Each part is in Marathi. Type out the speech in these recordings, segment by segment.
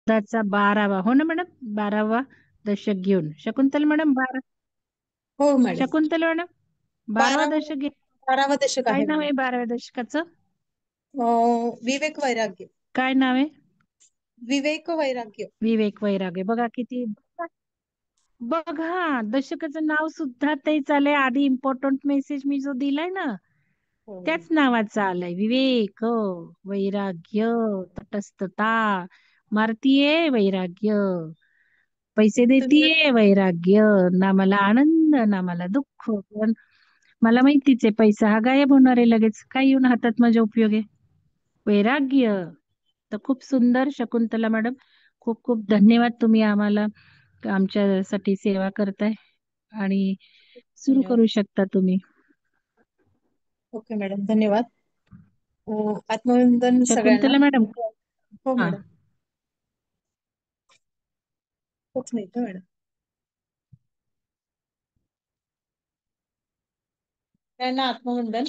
शतकाचा 12वा, हो ना मॅडम, 12वा दशक घेऊन. शकुंतला मॅडम, हो मॅडम. शकुंतला मॅडम, 12वा 12 दशक घेऊन. 12वा दशक काय आहे नाव मॅडम. आहे 12व्या दशकाचं? विवेक वैराग्य. काय नाव आहे? विवेक वैराग्य. विवेक वैराग्य. बघा किती, बघा दशकाचं नाव सुद्धा तेच आलंय. आधी इम्पॉर्टंट मेसेज मी जो दिलाय ना, हो त्याच नावाचं आलंय. विवेक, वैराग्य, तटस्थता, मारतीये वैराग्य, पैसे तुम्ही देतीये वैराग्य, ना मला आनंद ना मला दुःख, पण मला माहितीच आहे पैसा हा गायब होणार आहे लगेच, काय येऊन हातात माझ्या उपयोग आहे. वैराग्य. तर खूप सुंदर शकुंतला मॅडम, खूप खूप धन्यवाद. तुम्ही आम्हाला आमच्यासाठी सेवा करताय आणि सुरू धन्यवाद. करू शकता तुम्ही. ओके मॅडम, धन्यवाद. आत्मवंदन सगळ्यांना. शकुंतला मॅडम, हो हा, मॅडम. खूप नाही मॅडम. त्यांना आत्मवंदन.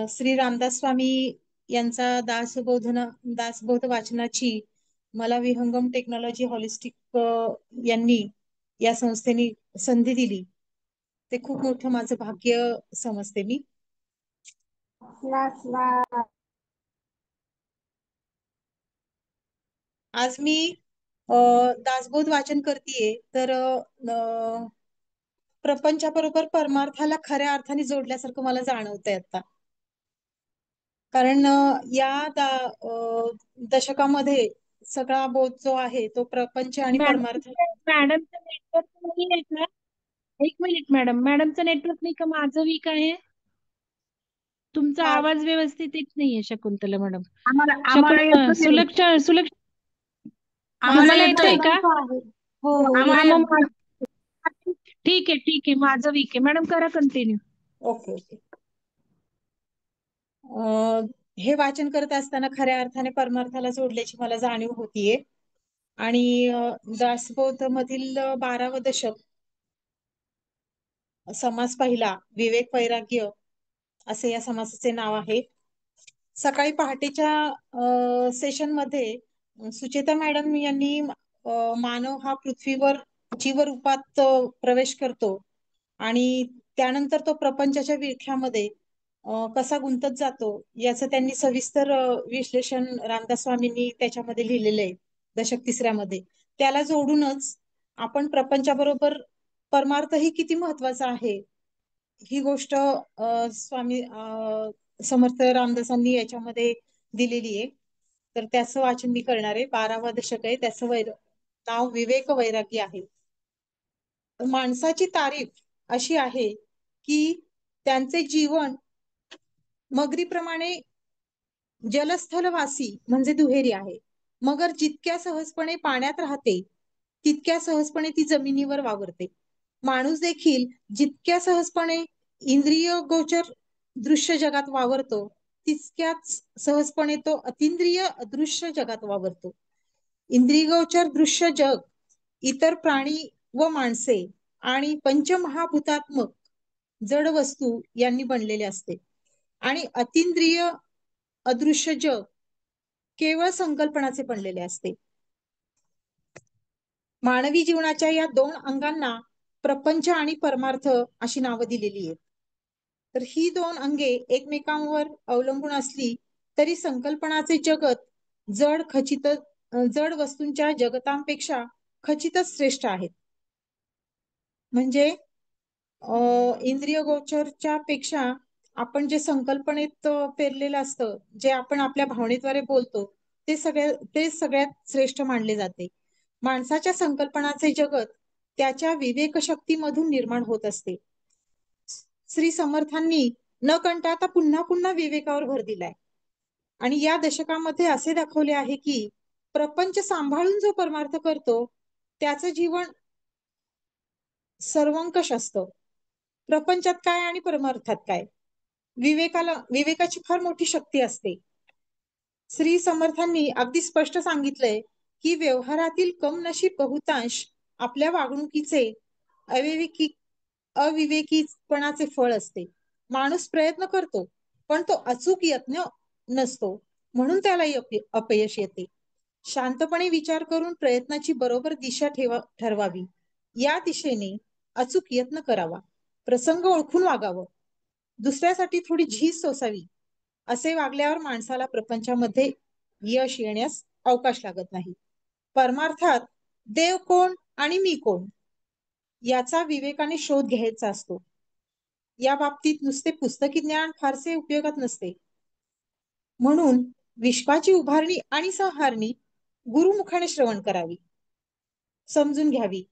श्री रामदास स्वामी यांचा दासबोध वाचनाची मला विहंगम टेक्नॉलॉजी हॉलिस्टिक यांनी या संस्थेने संधी दिली, ते खूप मोठं माझं भाग्य समजते मी. आज मी दासबोध वाचन करतेय, तर प्रपंचाबरोबर परमार्थाला खऱ्या अर्थाने जोडल्यासारखं मला जाणवतंय आता. कारण दशकामध्ये सगळा बोध जो आहे तो प्रपंच आणि परमार्थ. मॅडमचं नेटवर्क नाही आहे का? एक मिनिट मॅडम, मॅडमचं नेटवर्क नाही का? माझं वीक आहे. तुमचा आवाज व्यवस्थित येत नाहीये शकुंतला मॅडम. आम्हाला येतोय. आम्हाला तुम्हाला येतोय. येतोय का? हो हो हा, येतोय. ठीक आहे ठीक आहे, माझं वीक आहे. मॅडम करा कंटिन्यू. Okay okay. हे वाचन करत असताना खऱ्या अर्थाने परमार्थाला जोडल्याची मला जाणीव होतीये. आणि दासबोध मधील 12वं दशक, समास पहिला, विवेक वैराग्य असे या समासाचे नाव आहे. सकाळी पहाटेच्या सेशन मध्ये सुचेता मॅडम यांनी मानव हा पृथ्वीवर जीवरूपात प्रवेश करतो आणि त्यानंतर तो प्रपंचाच्या विळख्यामध्ये कसा गुंतत जातो याचं त्यांनी सविस्तर विश्लेषण रामदास स्वामींनी त्याच्यामध्ये लिहिलेलं आहे दशक तिसऱ्यामध्ये. त्याला जोडूनच आपण प्रपंचाबरोबर परमार्थ ही किती महत्वाचा आहे ही गोष्ट स्वामी समर्थ रामदासांनी याच्यामध्ये दिलेली आहे. तर त्याचं वाचन मी करणार आहे. 12वा दशक आहे, त्याचं नाव विवेक वैराग्य आहे. माणसाची तारीफ अशी आहे की त्यांचे जीवन मगरीप्रमाणे जलस्थलवासी म्हणजे दुहेरी आहे. मगर जितक्या सहजपणे पाण्यात राहते तितक्या सहजपणे ती जमिनीवर वावरते. माणूस देखील जितक्या सहजपणे इंद्रिय गोचर दृश्य जगात वावरतो तितक्याच सहजपणे तो अतिंद्रिय अदृश्य जगात वावरतो. इंद्रियगोचर दृश्य जग इतर प्राणी व माणसे आणि पंचमहाभूतात्मक जड वस्तू यांनी बनलेले असते आणि अतिंद्रिय अदृश्य जग केवळ संकल्पनाचे बनलेले असते. मानवी जीवनाच्या या दोन अंगांना प्रपंच आणि परमार्थ अशी नावं दिलेली आहेत. तर ही दोन अंगे एकमेकांवर अवलंबून असली तरी संकल्पनाचे जगत जड वस्तूंच्या जगतांपेक्षा खचितच श्रेष्ठ आहेत. म्हणजे इंद्रिय गोचरच्या पेक्षा आपण जे संकल्पनेत पेरलेलं असतं, जे आपण आपल्या भावनेद्वारे बोलतो ते सगळ्यात श्रेष्ठ मानले जाते. माणसाच्या संकल्पनाचे जगत त्याच्या विवेक शक्तीमधून निर्माण होत असते. श्री समर्थांनी न कंटाळता पुन्हा पुन्हा विवेकावर भर दिलाय आणि या दशकामध्ये असे दाखवले आहे की प्रपंच सांभाळून जो परमार्थ करतो त्याचं जीवन सर्वंकष असतं. प्रपंचात काय आणि परमार्थात काय, विवेकाची फार मोठी शक्ती असते. श्री समर्थांनी अगदी स्पष्ट सांगितलंय की व्यवहारातील कमनशीब बहुतांश आपल्या वागणुकीचे अविवेकीपणाचे फळ असते. माणूस प्रयत्न करतो पण तो अचूक यत्न नसतो, म्हणून त्यालाही अपयश येते. शांतपणे विचार करून प्रयत्नाची बरोबर दिशा ठरवावी. या दिशेने अचूक यत्न करावा. प्रसंग ओळखून वागावं. दुसऱ्यासाठी थोडी झीज सोसावी. असे वागल्यावर माणसाला प्रपंचामध्ये यश येण्यास अवकाश लागत नाही. परमार्थात देव कोण आणि मी कोण याचा विवेकाने शोध घ्यायचा असतो. या बाबतीत नुसते पुस्तकी ज्ञान फारसे उपयोगात नसते. म्हणून विश्वाची उभारणी आणि संहारणी गुरुमुखाने श्रवण करावी, समजून घ्यावी.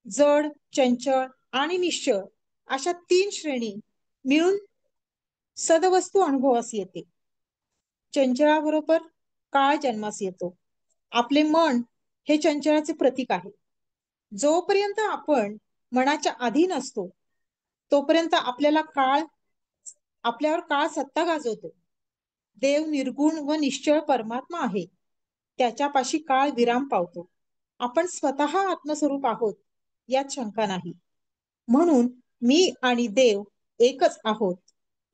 जड, चंचळ आणि निश्चळ अशा 3 श्रेणी मिळून सदवस्तू अनुभवास येते. चंचळाबरोबर काळ जन्मास येतो. आपले मन हे चंचळाचे प्रतीक आहे. जोपर्यंत आपण मनाच्या अधीन असतो तोपर्यंत आपल्यावर काळ सत्ता गाजवतो. देव निर्गुण व निश्चळ परमात्मा आहे. त्याच्यापाशी काळ विराम पावतो. आपण स्वतः आत्मस्वरूप आहोत यात शंका नाही. म्हणून मी आणि देव एकच आहोत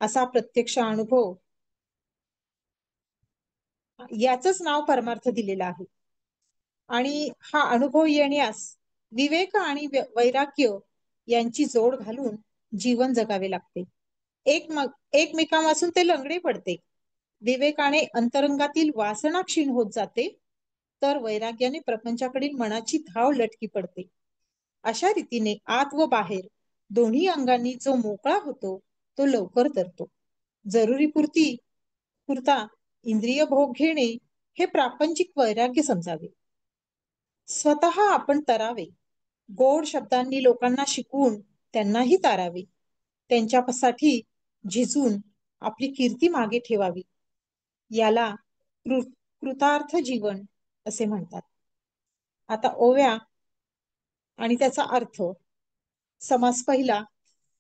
असा प्रत्यक्ष अनुभव, याचंच नाव परमार्थ दिलेलं आहे. आणि हा अनुभव येण्यास विवेक आणि वैराग्य यांची जोड घालून जीवन जगावे लागते. एकमेकांपासून ते लंगडे पडते. विवेकाने अंतरंगातील वासना क्षीण होत जाते, तर वैराग्याने प्रपंचाकडील मनाची धाव लटकी पडते. अशा रीतीने आत व बाहेर दोन्ही अंगांनी जो मोकळा होतो तो लवकर तरतो. पुरता इंद्रिय भोग घेणे हे प्रापंचिक वैराग्य समजावे. स्वतः आपण तरावे. गोड शब्दांनी लोकांना शिकवून त्यांनाही तारावे. त्यांच्यासाठी झिजून आपली कीर्ती मागे ठेवावी. याला कृतार्थ जीवन असे म्हणतात. आता ओव्या आणि त्याचा अर्थ. समास पहिला.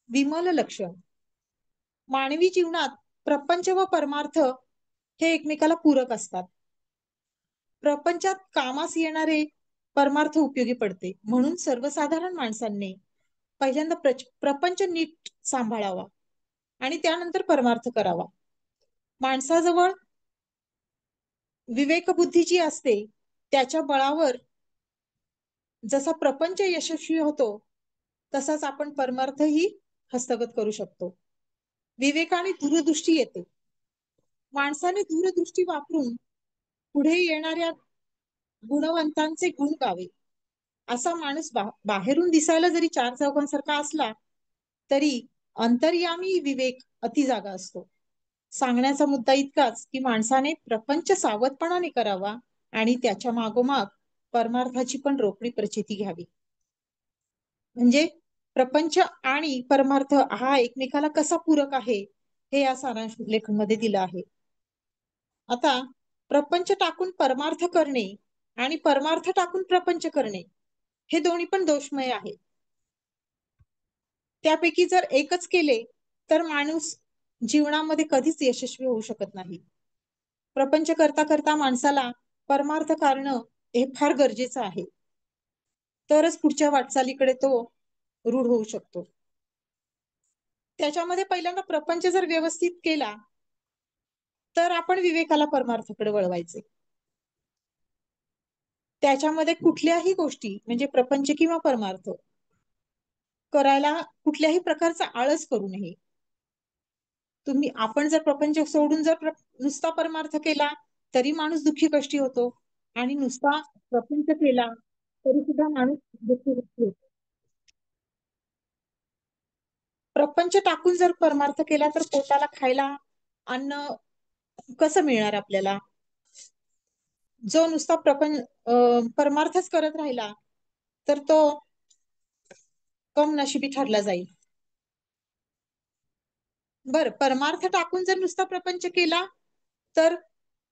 विमल लक्षण. मानवी जीवनात प्रपंच व परमार्थ हे एकमेकाला पूरक असतात. प्रपंचात कामास येणारे परमार्थ उपयोगी पडते. म्हणून सर्वसाधारण माणसांनी पहिल्यांदा प्रपंच नीट सांभाळावा आणि त्यानंतर परमार्थ करावा. माणसाजवळ विवेकबुद्धी जी असते त्याच्या बळावर जसा प्रपंच यशस्वी होतो तसाच आपण परमार्थही हस्तगत करू शकतो. विवेकाने दूरदृष्टी येते. माणसाने दूरदृष्टी वापरून पुढे येणाऱ्या गुणवंतांचे गुण गावे. असा माणूस बाहेरून दिसायला जरी 4 चौघांसारखा असला तरी अंतर्यामी विवेक अतिजागा असतो. सांगण्याचा मुद्दा इतकाच की माणसाने प्रपंच सावधपणाने करावा आणि त्याच्या मागोमाग परमार्थाची पण रोकडी प्रचिती घ्यावी. म्हणजे प्रपंच आणि परमार्थ हा एकमेकाला कसा पूरक आहे हे या सारांश लेखनमध्ये दिलं आहे. आता प्रपंच टाकून परमार्थ करणे आणि परमार्थ टाकून प्रपंच करणे हे दोन्ही पण दोषमय आहे. त्यापैकी जर एकच केले तर माणूस जीवनामध्ये कधीच यशस्वी होऊ शकत नाही. प्रपंच करता करता माणसाला परमार्थ करणं हे फार गरजेचं आहे. तरच पुढच्या वाटचालीकडे तो रूढ होऊ शकतो. त्याच्यामध्ये पहिल्यांदा प्रपंच जर व्यवस्थित केला तर आपण विवेकाला परमार्थाकडे वळवायचे. त्याच्यामध्ये कुठल्याही गोष्टी म्हणजे प्रपंच किंवा परमार्थ करायला कुठल्याही प्रकारचा आळस करू नये. आपण जर प्रपंच सोडून जर नुसता परमार्थ केला तरी माणूस दुःखी कष्टी होतो आणि नुसता प्रपंच केला तरी सुद्धा माणूस दुःखी कष्टी होतो. प्रपंच टाकून जर परमार्थ केला तर पोटाला खायला अन्न कसं मिळणार आपल्याला. जो नुसता परमार्थच करत राहिला तर तो कम नशिबी ठरला जाईल. बर, परमार्थ टाकून जर नुसता प्रपंच केला तर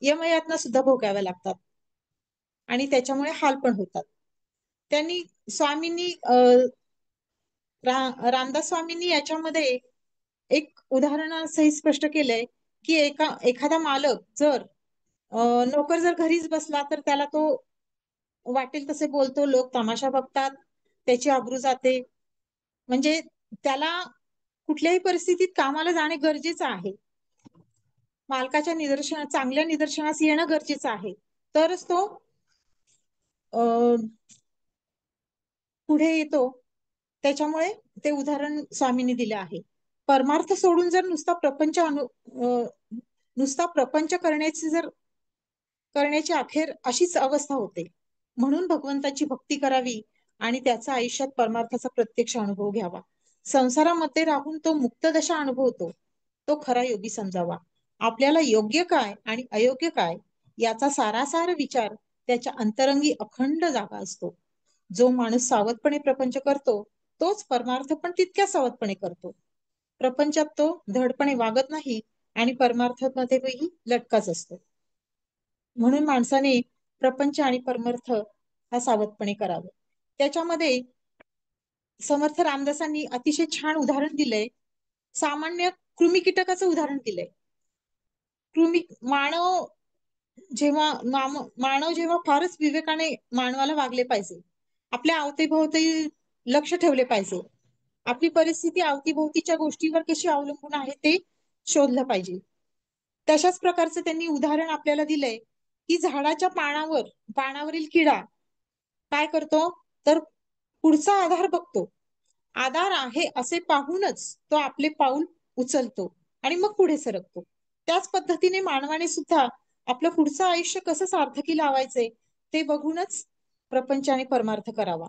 यमयातना सुद्धा भोगाव्या लागतात आणि त्याच्यामुळे हाल पण होतात. त्यांनी स्वामींनी रामदास स्वामींनी याच्यामध्ये एक उदाहरणासहित स्पष्ट केलंय की एखादा मालक जर नोकर जर घरीच बसला तर त्याला तो वाटेल तसे बोलतो, लोक तमाशा बघतात, त्याची आबरू जाते. म्हणजे त्याला कुठल्याही परिस्थितीत कामाला जाणे गरजेचं आहे. चांगल्या निदर्शनास येणं गरजेचं आहे, तरच तो अं, पुढे येतो. त्याच्यामुळे ते उदाहरण स्वामींनी दिले आहे. परमार्थ सोडून जर नुसता प्रपंच करण्याची अखेर अशीच अवस्था होते. म्हणून भगवंताची भक्ती करावी आणि त्याचा आयुष्यात परमार्थाचा प्रत्यक्ष अनुभव घ्यावा. संसारामध्ये राहून तो मुक्त दशा अनुभवतो, तो खरा योगी समजावा. आपल्याला योग्य काय आणि अयोग्य काय याचा सारासार विचार त्याच्या अंतरंगी अखंड जागा असतो. जो माणूस सावधपणे प्रपंच करतो तोच परमार्थ पण तितक्या सावधपणे करतो. प्रपंचात तो धडपणे वागत नाही आणि परमार्थामध्येही लटकाच असतो. म्हणून माणसाने प्रपंच आणि परमार्थ हा सावधपणे करावा. त्याच्यामध्ये समर्थ रामदासांनी अतिशय छान उदाहरण दिलंय. सामान्य कृमी कीटकाचं उदाहरण दिलंय. मानव जेव्हा फारच विवेकाने मानवाला वागले पाहिजे, आपल्या अवतीभोवती लक्ष ठेवले पाहिजे, आपली परिस्थिती अवतीभोवतीच्या गोष्टीवर कशी अवलंबून आहे ते शोधलं पाहिजे. तशाच प्रकारचं त्यांनी उदाहरण आपल्याला दिलंय की झाडाच्या पानावरील किडा काय करतो, तर पुढचा आधार बघतो. आधार आहे असे पाहूनच तो आपले पाऊल उचलतो आणि मग पुढे सरकतो. त्याच पद्धतीने मानवाने सुद्धा आपलं पुढचं आयुष्य कसं सार्थकी लावायचे ते बघूनच प्रपंच आणि परमार्थ करावा.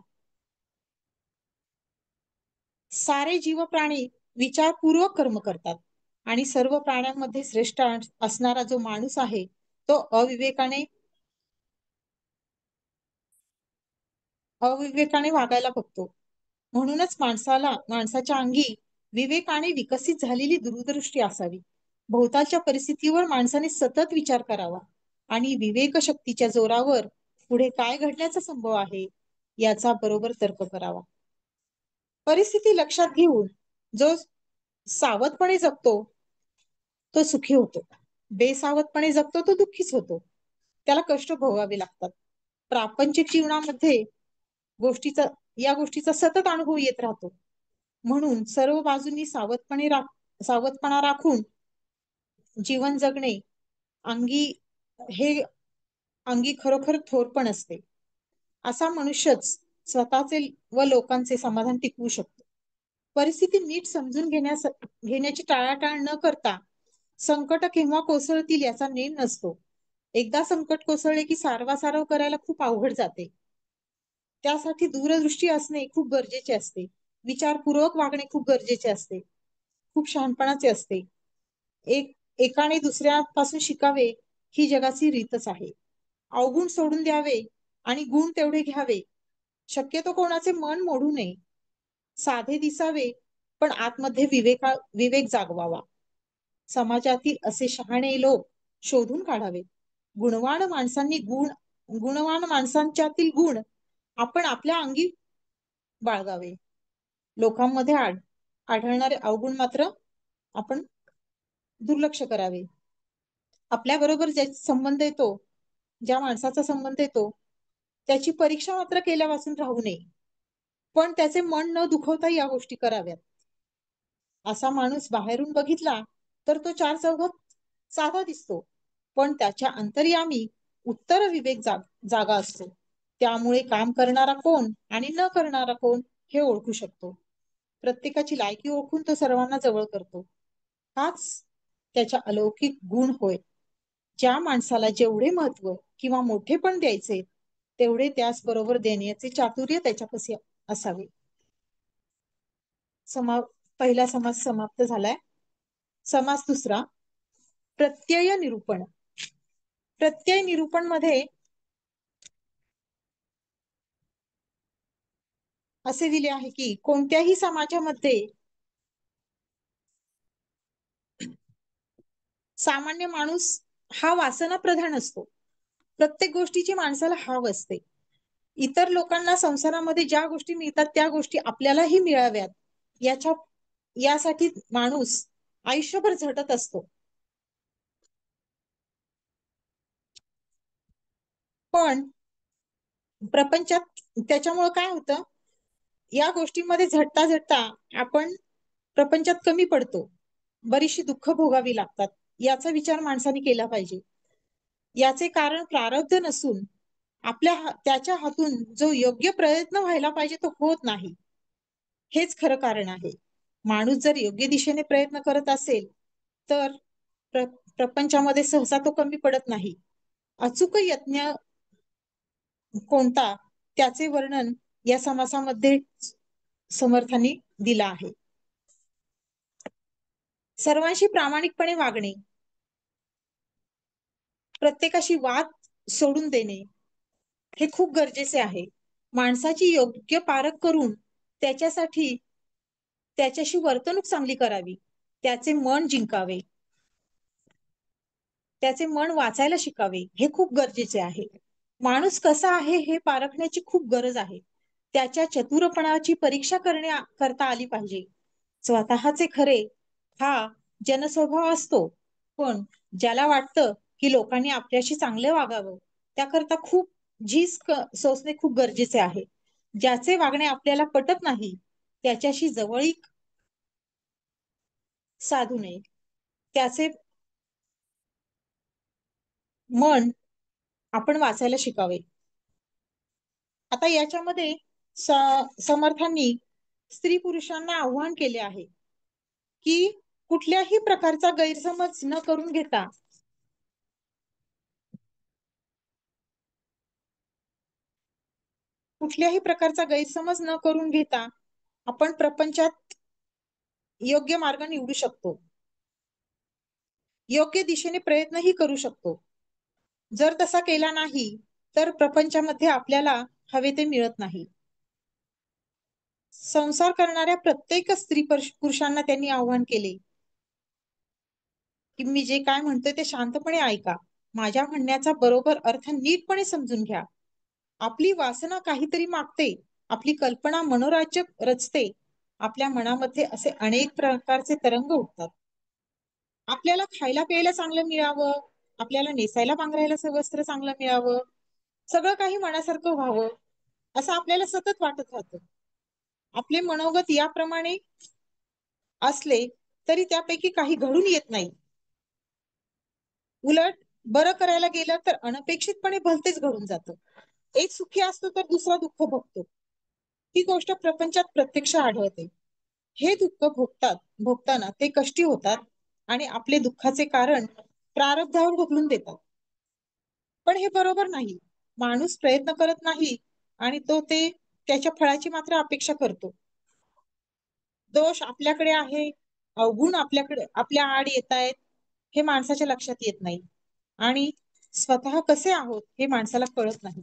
सारे जीव प्राणी विचारपूर्वक कर्म करतात आणि सर्व प्राण्यांमध्ये श्रेष्ठ असणारा जो माणूस आहे तो अविवेकाने वागायला बघतो. म्हणूनच माणसाच्या अंगी विवेकाने विकसित झालेली दूरदृष्टी असावी. भोवतालच्या परिस्थितीवर माणसाने सतत विचार करावा आणि विवेक शक्तीच्या जोरावर पुढे काय घडण्याचा संभव आहे याचा बरोबर तर्क करावा. परिस्थिती लक्षात घेऊन जो सावधपणे जगतो तो सुखी होतो, बेसावधपणे जगतो तो दुःखीच होतो. त्याला कष्ट भोगावे लागतात. प्रापंचिक जीवनामध्ये या गोष्टीचा सतत अनुभव येत राहतो. म्हणून सर्व बाजूंनी सावधपणा राखून जीवन जगणे अंगी खरोखर थोरपण असते. असा मनुष्यच स्वतःचे व लोकांचे समाधान टिकवू शकतो. परिस्थिती नीट समजून घेण्याची टाळाटाळ न करता संकट केव्हा कोसळतील याचा नेम नसतो. एकदा संकट कोसळले की सारवासारव करायला खूप अवघड जाते. त्यासाठी दूरदृष्टी असणे खूप गरजेचे असते. विचारपूर्वक वागणे खूप गरजेचे असते. खूप शहाणपणाचे असते. एकाने दुसऱ्यापासून शिकावे ही जगाची रीतच आहे. अवगुण सोडून द्यावे आणि गुण तेवढे घ्यावे. शक्यतो कोणाचे मन मोडू नये. साधे दिसावे पण आतमध्ये विवेक जागवावा. समाजातील असे शहाणे लोक शोधून काढावे. गुणवान माणसांच्यातील गुण आपण आपल्या अंगी बाळगावे. लोकांमध्ये आढळणारे अवगुण मात्र आपण दुर्लक्ष करावे. आपल्या बरोबर ज्या माणसाचा संबंध येतो त्याची परीक्षा मात्र केल्यापासून राहू नये, पण त्याचे मन न दुखवता या गोष्टी कराव्यात. असा माणूस बाहेरून बघितला तर तो चार चौघात साधा दिसतो, पण त्याच्या अंतर्यामी उत्तर विवेक जागा असतो. त्यामुळे काम करणारा कोण आणि न करणारा कोण हे ओळखू शकतो. प्रत्येकाची लायकी ओळखून तो सर्वांना जवळ करतो. हाच त्याच्या अलौकिक गुण होय. ज्या माणसाला जेवढे महत्व किंवा मोठेपण द्यायचे तेवढे त्याच बरोबर देण्याचे चातुर्य त्याच्यापाशी असावे. पहिला समास समाप्त झालाय. समास दुसरा, प्रत्यय निरूपण. प्रत्यय निरूपण मध्ये असे दिले आहे की कोणत्याही समाजामध्ये सामान्य माणूस हा वासना प्रधान असतो. प्रत्येक गोष्टीची माणसाला हाव असते. इतर लोकांना संसारामध्ये ज्या गोष्टी मिळतात त्या गोष्टी आपल्यालाही मिळाव्यात यासाठी माणूस आयुष्यभर झटत असतो. पण प्रपंचात त्याच्यामुळे काय होतं, या गोष्टींमध्ये झटता आपण प्रपंचात कमी पडतो. बरीचशी दुःख भोगावी लागतात. याचा विचार माणसाने केला पाहिजे. याचे कारण प्रारब्ध नसून त्याच्या हातून जो योग्य प्रयत्न व्हायला पाहिजे तो होत नाही, हेच खरं कारण आहे. माणूस जर योग्य दिशेने प्रयत्न करत असेल तर प्रपंचामध्ये सहसा तो कमी पडत नाही. अचूक यत्न कोणता त्याचे वर्णन या समासामध्ये समर्थांनी दिला आहे. सर्वांशी प्रामाणिकपणे वागणे, प्रत्येकाशी वाद सोडून देणे हे खूप गरजेचे आहे. माणसाची योग्य पारख करून त्याच्याशी वर्तणूक चांगली करावी, त्याचे मन जिंकावे, त्याचे मन वाचायला शिकावे हे खूप गरजेचे आहे. माणूस कसा आहे हे पारखण्याची खूप गरज आहे. त्याच्या चतुरपणाची परीक्षा करता आली पाहिजे. स्वतःचे खरे हा जनस्वभाव असतो, पण ज्याला वाटतं की लोकांनी आपल्याशी चांगले वागावं त्याकरता खूप झीज सोसणे खूप गरजेचे आहे. ज्याचे वागणे आपल्याला पटत नाही त्याच्याशी जवळीक साधू नये, त्याचे मन आपण वाचायला शिकावे. आता याच्यामध्ये समर्थांनी स्त्री पुरुषांना आव्हान केले आहे की कुठल्याही प्रकारचा गैरसमज न करून घेता आपण प्रपंचात योग्य मार्ग निवडू शकतो, योग्य दिशेने प्रयत्नही करू शकतो. जर तसा केला नाही तर प्रपंचामध्ये आपल्याला हवे ते मिळत नाही. संसार करणाऱ्या प्रत्येक स्त्री पुरुषांना त्यांनी आव्हान केले की मी जे काय म्हणतोय ते शांतपणे ऐका, माझ्या म्हणण्याचा बरोबर अर्थ नीटपणे समजून घ्या. आपली वासना काहीतरी मागते, आपली कल्पना मनोराज्य रचते, आपल्या मनामध्ये असे अनेक प्रकारचे तरंग उठतात. आपल्याला खायला प्यायला चांगलं मिळावं, आपल्याला नेसायला पांघरायला वस्त्र चांगलं मिळावं, सगळं काही मनासारखं व्हावं असं आपल्याला सतत वाटत राहतं. आपले मनोगत याप्रमाणे असले तरी त्यापैकी काही घडून येत नाही. उलट बरं करायला गेलं तर अनपेक्षितपणे भलतेच घडून जातं. एक सुखी असतो तर दुसरा दुःख भोगतो. ही गोष्ट प्रपंचात प्रत्यक्ष आढळते. हे दुःख भोगताना ते कष्टी होतात आणि आपले दुःखाचे कारण प्रारब्धावर ढकलून देतात. पण हे बरोबर नाही. माणूस प्रयत्न करत नाही आणि त्याच्या फळाची मात्र अपेक्षा करतो. दोष आपल्याकडे आहे, अवगुण आपल्या आड येत आहेत हे माणसाच्या लक्षात येत नाही आणि स्वतः कसे आहोत हे माणसाला कळत नाही.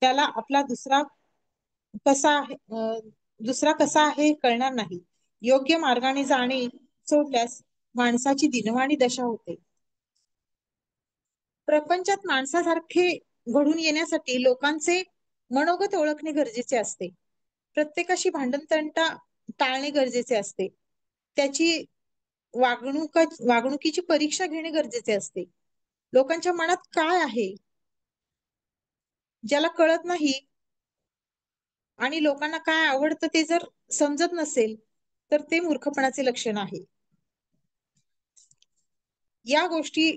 त्याला आपला दुसरा कसा आहे हे कळणार नाही. योग्य मार्गाने जाणे सोडल्यास माणसाची दिनवाणी दशा होते. प्रपंचात माणसासारखे घडून येण्यासाठी लोकांचे मनोगत ओळखणे गरजेचे असते. प्रत्येकाशी भांडणतंटा टाळणे गरजेचे असते. त्याची वागणुकीची परीक्षा घेणे गरजेचे असते. लोकांच्या मनात काय आहे ज्याला कळत नाही आणि लोकांना काय आवडतं ते जर समजत नसेल तर ते मूर्खपणाचे लक्षण आहे. या गोष्टी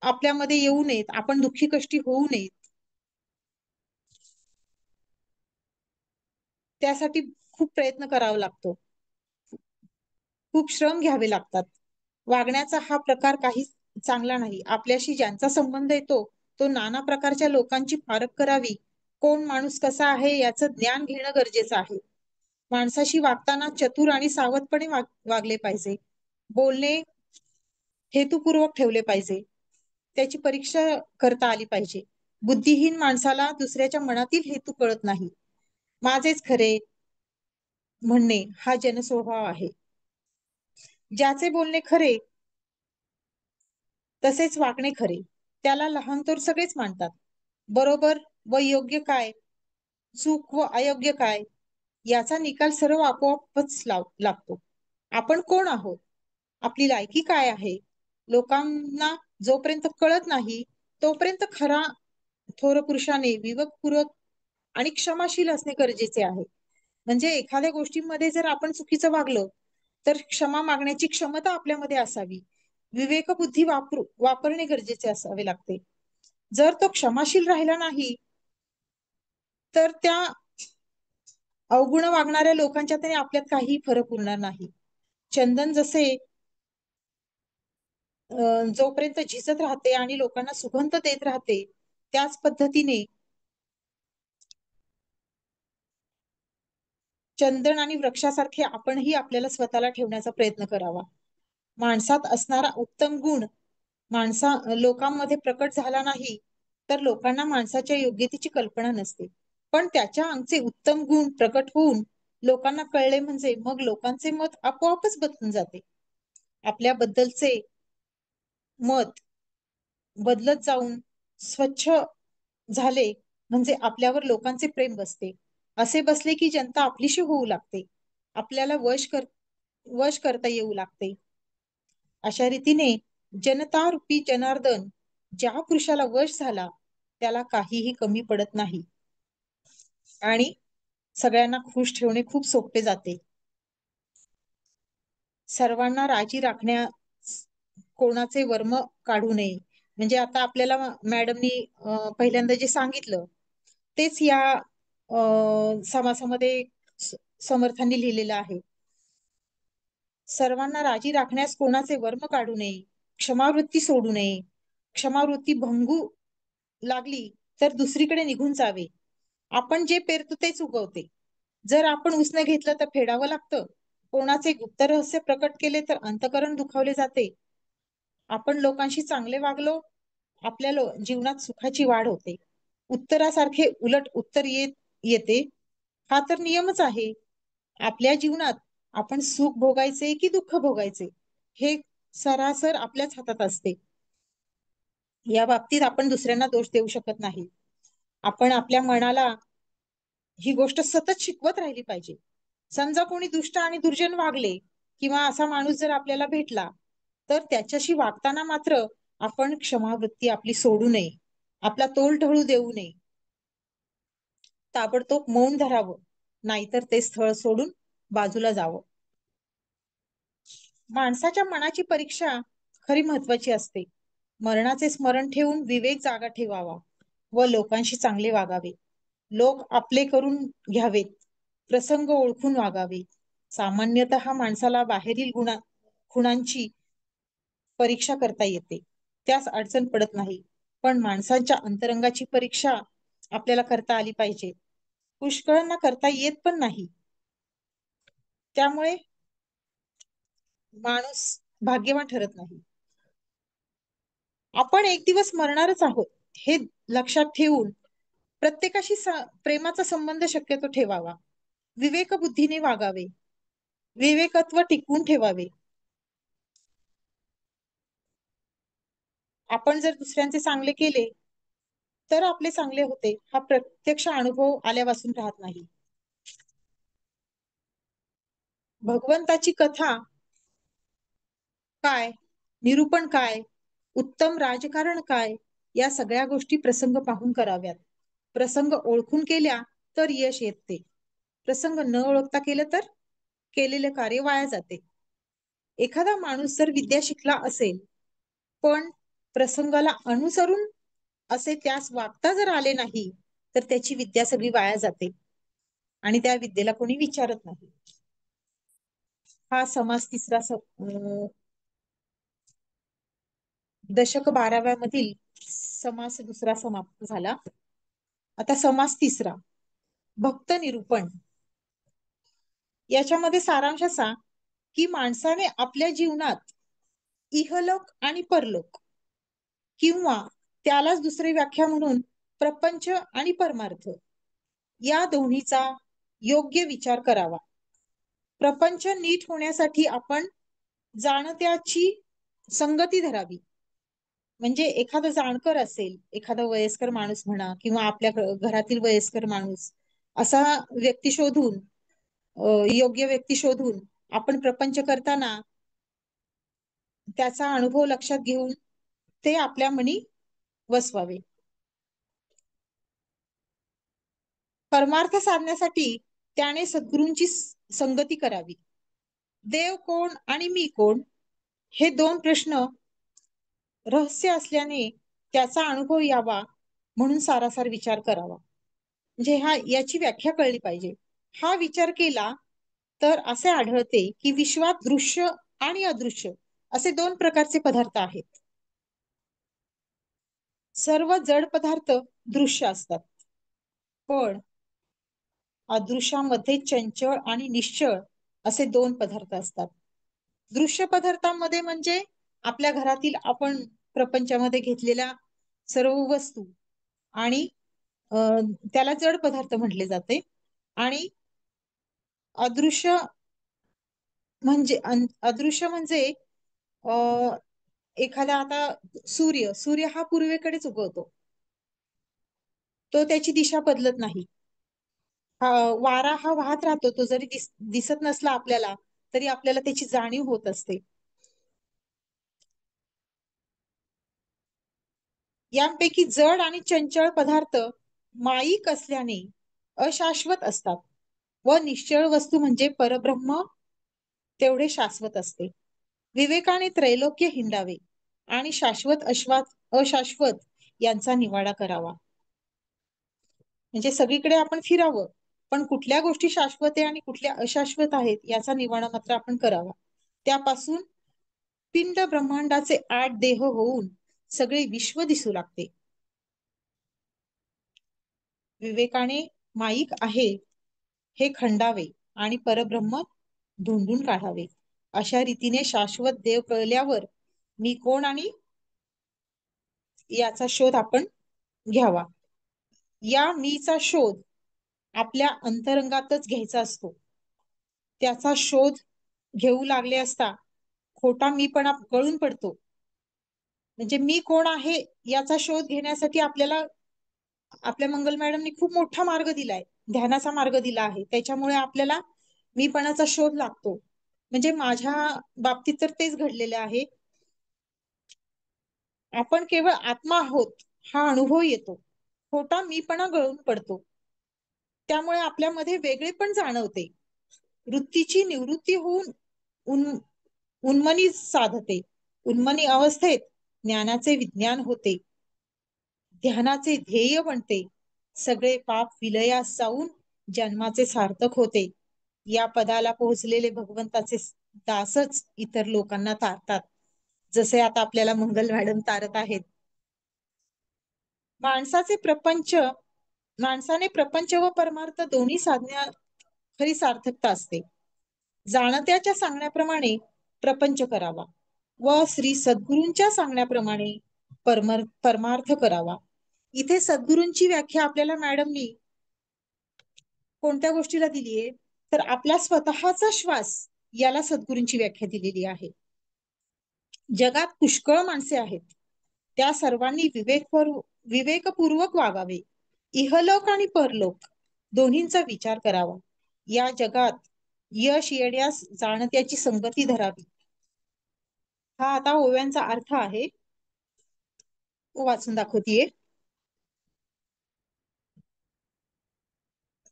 आपल्यामध्ये येऊ नयेत, आपण दुःखी कष्टी होऊ नयेत, त्यासाठी खूप प्रयत्न करावा लागतो, खूप श्रम घ्यावे लागतात. वागण्याचा हा प्रकार काही चांगला नाही. आपल्याशी ज्यांचा संबंध येतो तो नाना प्रकारच्या लोकांची पारख करावी. कोण माणूस कसा आहे याचं ज्ञान घेणं गरजेचं आहे. माणसाशी वागताना चतुर आणि सावधपणे वागले पाहिजे. बोलणे हेतुपूर्वक ठेवले पाहिजे. त्याची परीक्षा करता आली पाहिजे. बुद्धिहीन माणसाला दुसऱ्याच्या मनातील हेतू कळत नाही. माझेच खरे म्हणणे हा जनस्वभाव आहे. ज्याचे बोलणे खरे तसेच वागणे खरे त्याला लहान थोर सगळेच मानतात. बरोबर व योग्य काय, चूक व अयोग्य काय याचा निकाल सर्व आपोआपच लागतो. आपण कोण आहोत, आपली लायकी काय आहे, लोकांना जोपर्यंत कळत नाही तोपर्यंत खरा थोर पुरुषाने विवेकपूर्वक आणि क्षमाशील असणे गरजेचे आहे. म्हणजे एखाद्या गोष्टीमध्ये जर आपण चुकीचं वागलो तर क्षमा मागण्याची क्षमता आपल्यामध्ये असावी. विवेकबुद्धी वापरणे गरजेचे असावे लागते. जर तो क्षमाशील राहिला नाही तर त्या अवगुण वागणाऱ्या लोकांच्या तरी आपल्यात काही फरक उरणार नाही. चंदन जसे जोपर्यंत झिजत राहते आणि लोकांना सुगंध देत राहते, त्याच पद्धतीने चंदन आणि वृक्षासारखे आपणही आपल्याला स्वतःला ठेवण्याचा प्रयत्न करावा. माणसात असणारा उत्तम गुण लोकांमध्ये प्रकट झाला नाही तर लोकांना माणसाच्या योग्यतेची कल्पना नसते. पण त्याच्या अंगचे उत्तम गुण प्रकट होऊन लोकांना कळले म्हणजे मग लोकांचे मत आपोआपच बदलून जाते. आपल्याबद्दलचे मत बदलत जाऊन स्वच्छ झाले म्हणजे आपल्यावर लोकांचे प्रेम बसते. असे बसले की जनता आपलीशी होऊ लागते, आपल्याला वश करता येऊ लागते. अशा रीतीने जनता रूपी जनार्दन ज्या पुरुषाला वश झाला त्याला काहीही कमी पडत नाही आणि सगळ्यांना खुश ठेवणे खूप सोपे जाते. सर्वांना राजी राखण्यास कोणाचे वर्म काढू नये. म्हणजे आता आपल्याला मॅडमनी पहिल्यांदा जे सांगितलं तेच या समासामध्ये समर्थांनी लिहिलेलं आहे. सर्वांना राजी राखण्यास कोणाचे वर्म काढू नये, क्षमावृत्ती सोडू नये. क्षमावृत्ती भंगू लागली तर दुसरीकडे निघून जावे. आपण जे पेरतो तेच उगवते. जर आपण उसने घेतलं तर फेडावं लागतं. कोणाचे गुप्त रहस्य प्रकट केले तर अंतःकरण दुखावले जाते. आपण लोकांशी चांगले वागलो, आपल्या जीवनात सुखाची वाढ होते. उत्तरासारखे उलट उत्तर येते हा तर नियमच आहे. आपल्या जीवनात आपण सुख भोगायचे की दुःख भोगायचे हे सरासर आपल्याच हातात असते. या बाबतीत आपण दुसऱ्यांना दोष देऊ शकत नाही. आपण आपल्या मनाला ही गोष्ट सतत शिकवत राहिली पाहिजे. समजा कोणी दुष्ट आणि दुर्जन वागले किंवा असा माणूस जर आपल्याला भेटला तर त्याच्याशी वागताना मात्र आपण क्षमावृत्ती आपली सोडू नये, आपला तोल ढळू देऊ नये. ताबडतोब मौन धरावं, नाहीतर ते स्थळ सोडून बाजूला जावं. माणसाच्या मनाची परीक्षा खरी महत्वाची असते. मरणाचे स्मरण ठेवून विवेक जागा ठेवावा व लोकांशी चांगले वागावे. लोक आपले करून घ्यावेत, प्रसंग ओळखून वागावे. सामान्यतः माणसाला बाहेरील खुणांची परीक्षा करता येते, त्यास अडचण पडत नाही. पण माणसांच्या अंतरंगाची परीक्षा आपल्याला करता आली पाहिजे. पुष्कळांना करता येत पण नाही. त्यामुळे माणूस भाग्यवान ठरत नाही. आपण एक दिवस मरणारच आहोत हे लक्षात ठेवून प्रत्येकाशी प्रेमाचा संबंध शक्यतो ठेवावा. विवेकबुद्धीने वागावे, विवेकत्व टिकवून ठेवावे. आपण जर दुसऱ्यांचे चांगले केले तर आपले चांगले होते हा प्रत्यक्ष अनुभव आल्यापासून राहत नाही. भगवंताची कथा काय, निरूपण काय, उत्तम राजकारण काय या सगळ्या गोष्टी प्रसंग पाहून कराव्यात. प्रसंग ओळखून केल्या तर यश येते. प्रसंग न ओळखता केलं तर केलेले कार्य वाया जाते. एखादा माणूस जर विद्या शिकला असेल पण प्रसंगाला अनुसरून असे त्यास वागता जर आले नाही तर त्याची विद्या सगळी वाया जाते आणि त्या विद्येला कोणी विचारत नाही. हा समास तिसरा दशक 12व्या मधील समास दुसरा समाप्त झाला. आता समास तिसरा भक्त निरूपण. याच्यामध्ये सारांश असा की माणसाने आपल्या जीवनात इहलोक आणि परलोक किंवा त्यालाच दुसरी व्याख्या म्हणून प्रपंच आणि परमार्थ या दोन्हीचा योग्य विचार करावा. प्रपंच नीट होण्यासाठी आपण जाणत्याची संगती धरावी. म्हणजे एखादं जाणकर असेल, एखादा वयस्कर माणूस म्हणा किंवा आपल्या घरातील वयस्कर माणूस असा व्यक्ती शोधून योग्य व्यक्ती शोधून आपण प्रपंच करताना त्याचा अनुभव लक्षात घेऊन ते आपल्या मनी वसवावे. परमार्थ साधण्यासाठी त्याने सद्गुरूंची संगती करावी. देव कोण आणि मी कोण हे दोन प्रश्न रहस्य असल्याने त्याचा अनुभव यावा म्हणून सारासार विचार करावा. म्हणजे याची व्याख्या कळली पाहिजे. हा विचार केला तर असे आढळते की विश्वात दृश्य आणि अदृश्य असे दोन प्रकारचे पदार्थ आहेत. सर्व जड पदार्थ दृश्य असतात, पण अदृश्यामध्ये चंचल आणि निश्चळ असे दोन पदार्थ असतात. दृश्य पदार्थांमध्ये म्हणजे आपल्या घरातील आपण प्रपंचामध्ये घेतलेल्या सर्व वस्तू आणि त्याला जड पदार्थ म्हटले जाते. आणि अदृश्य अदृश्य म्हणजे एखादा आता सूर्य हा पूर्वेकडेच उगवतो, तो त्याची दिशा बदलत नाही. वारा हा वाहत राहतो, तो जरी दिसत नसला आपल्याला तरी आपल्याला त्याची जाणीव होत असते. यांपैकी जड आणि चंचल पदार्थ माईक असल्याने अशाश्वत असतात व निश्चळ वस्तू म्हणजे परब्रह्म तेवढे शाश्वत असते. विवेकाने त्रैलोक्य हिंडावे आणि शाश्वत अशाश्वत यांचा निवाडा करावा. म्हणजे सगळीकडे आपण फिरावं, पण कुठल्या गोष्टी शाश्वत आहे आणि कुठल्या अशाश्वत आहेत याचा निवाडा मात्र आपण करावा. त्यापासून पिंड ब्रह्मांडाचे 8 देह होऊन सगळे विश्व दिसू लागते. विवेकाने माईक आहे हे खंडावे आणि परब्रह्म धुंडून काढावे. अशा रीतीने शाश्वत देव कळल्यावर मी कोण आणि याचा शोध आपण घ्यावा. या मीचा शोध आपल्या अंतरंगातच घ्यायचा असतो. त्याचा शोध घेऊ लागले असता खोटा मीपणा गळून पडतो. म्हणजे मी कोण आहे याचा शोध घेण्यासाठी आपल्याला आपल्या मंगल मॅडमनी खूप मोठा मार्ग दिलाय, ध्यानाचा मार्ग दिला आहे. त्याच्यामुळे आपल्याला मीपणाचा शोध लागतो. म्हणजे माझ्या बाबतीत तर तेच घडलेले आहे. आपण केवळ आत्मा आहोत हा अनुभव येतो, खोटा मीपणा गळून पडतो. त्यामुळे आपल्यामध्ये वेगळे पण जाणवते. वृत्तीची निवृत्ती होऊन उन्मनी साधते. उन्मनी अवस्थेत ज्ञानाचे विज्ञान होते, ध्यानाचे ध्येय बनते. सगळे पाप विलयास जाऊन जन्माचे सार्थक होते. या पदाला पोहोचलेले भगवंताचे दासच इतर लोकांना तारतात, जसे आता आपल्याला मंगल मॅडम तारत आहेत. माणसाने प्रपंच व परमार्थ दोन्ही साधण्यात खरी सार्थकता असते. जाणत्याच्या सांगण्याप्रमाणे प्रपंच करावा व श्री सद्गुरूंच्या सांगण्याप्रमाणे परमार्थ करावा. इथे सद्गुरूंची व्याख्या आपल्याला मॅडमनी कोणत्या गोष्टीला दिलीये तर आपला स्वतःचा श्वास याला सद्गुरूंची व्याख्या दिलेली आहे. जगात पुष्कळ माणसे आहेत, त्या सर्वांनी विवेकपूर्वक वागावे. इहलोक आणि परलोक दोन्हींचा विचार करावा. या जगात यश येण्यास जाणत्याची संगती धरावी. हा आता ओव्यांचा अर्थ आहे, वाचून दाखवतीये.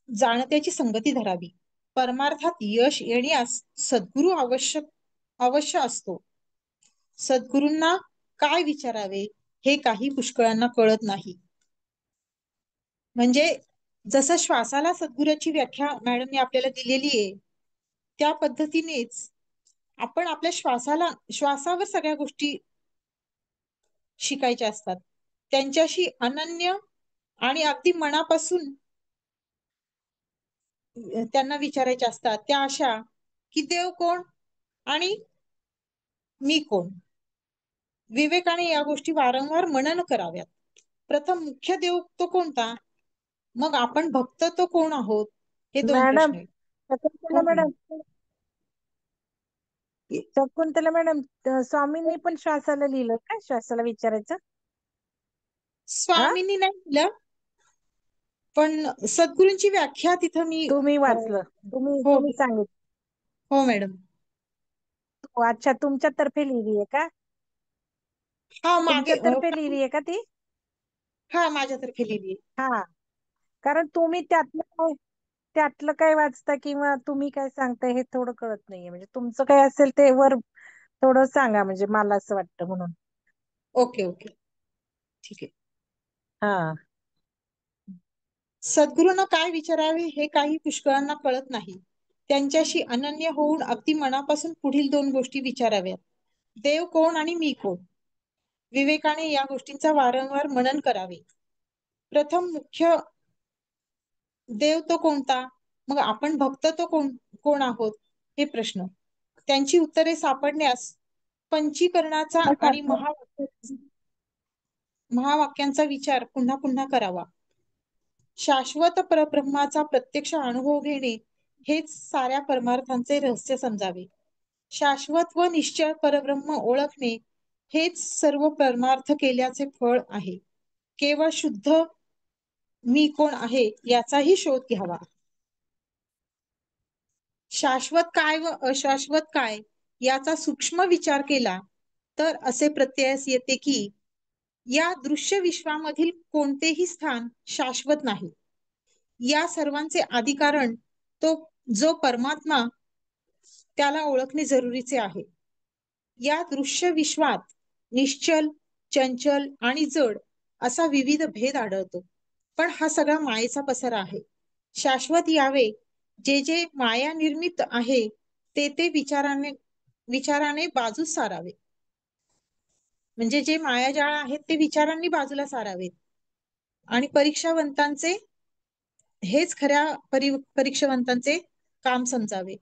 जाणत्याची संगती धरावी. परमार्थात यश येण्यास सद्गुरू अवश्य असतो. सद्गुरूंना काय विचारावे हे काही पुष्कळांना कळत नाही. म्हणजे जसं श्वासाला सद्गुरूची व्याख्या मॅडमने आपल्याला दिलेली आहे, त्या पद्धतीनेच आपण आपल्या श्वासावर सगळ्या गोष्टी शिकायच्या असतात. त्यांच्याशी अनन्य आणि अगदी मनापासून त्यांना विचारायच्या असतात. त्या अशा की देव कोण आणि मी कोण. विवेकाने या गोष्टी वारंवार मनन कराव्यात. प्रथम मुख्य देव तो कोणता, मग आपण भक्त तो कोण आहोत, हे दोन मॅडम प्रश्न आहेत. शकुंतला हो मॅडम शकुंतला मॅडम स्वामींनी पण श्वासाला लिहिलं का, श्वासाला विचारायचं? स्वामींनी नाही दिलं, पण सद्गुरूंची व्याख्या तिथं मी तुम्ही वाचलं, हो तुम्ही सांगितलं. हो मॅडम. अच्छा, तुमच्या तर्फे लिहिली आहे का? हा मागे तुमच्या तर्फे लिहिली आहे का ती? हा माझ्यातर्फे लिहिली. हा, कारण तुम्ही त्यातलं काय वाचता किंवा तुम्ही काय सांगताय हे थोडं कळत नाहीये. म्हणजे तुमचं काय असेल ते वर थोडं सांगा, म्हणजे मला असं वाटतं म्हणून. ओके ओके, ठीक आहे. हा. सद्गुरूंना काय विचारावे हे काही पुष्कळांना कळत नाही. त्यांच्याशी अनन्य होऊन अगदी मनापासून पुढील 2 गोष्टी विचाराव्यात. देव कोण आणि मी कोण? विवेकाने या गोष्टींचा वारंवार मनन करावे. प्रथम मुख्य, देव तो कोणता? मग आपण भक्त तो कोण आहोत? हे प्रश्न. त्यांची उत्तरे सापडण्यास पंचीकरणाचा आणि महावाक्यांचा विचार पुन्हा पुन्हा करावा. शाश्वत परब्रह्माचा प्रत्यक्ष अनुभव घेणे हेच साऱ्या परमार्थांचे रहस्य समजावे. शाश्वत व निश्चळ परब्रह्म ओळखणे हेच सर्व परमार्थ केल्याचे फळ आहे. केवळ शुद्ध मी कोण आहे याचाही शोध घ्यावा. शाश्वत काय व अशाश्वत काय याचा सूक्ष्म विचार केला तर असे प्रत्ययास येते की या दृश्य विश्वामधील कोणतेही स्थान शाश्वत नाही. या सर्वांचे आदिकारण तो जो परमात्मा, त्याला ओळखणे जरुरीचे आहे. या दृश्य विश्वात निश्चल, चंचल आणि जड असा विविध भेद आढळतो. पण हा सगळा मायेचा पसारा आहे. शाश्वत यावे जे जे माया निर्मित आहे ते विचाराने बाजूस सारावे. म्हणजे जे मायाजाळ आहेत ते विचारांनी बाजूला सारावेत आणि परीक्षावंतांचे हेच खऱ्या परीक्षावंतांचे काम समजावे.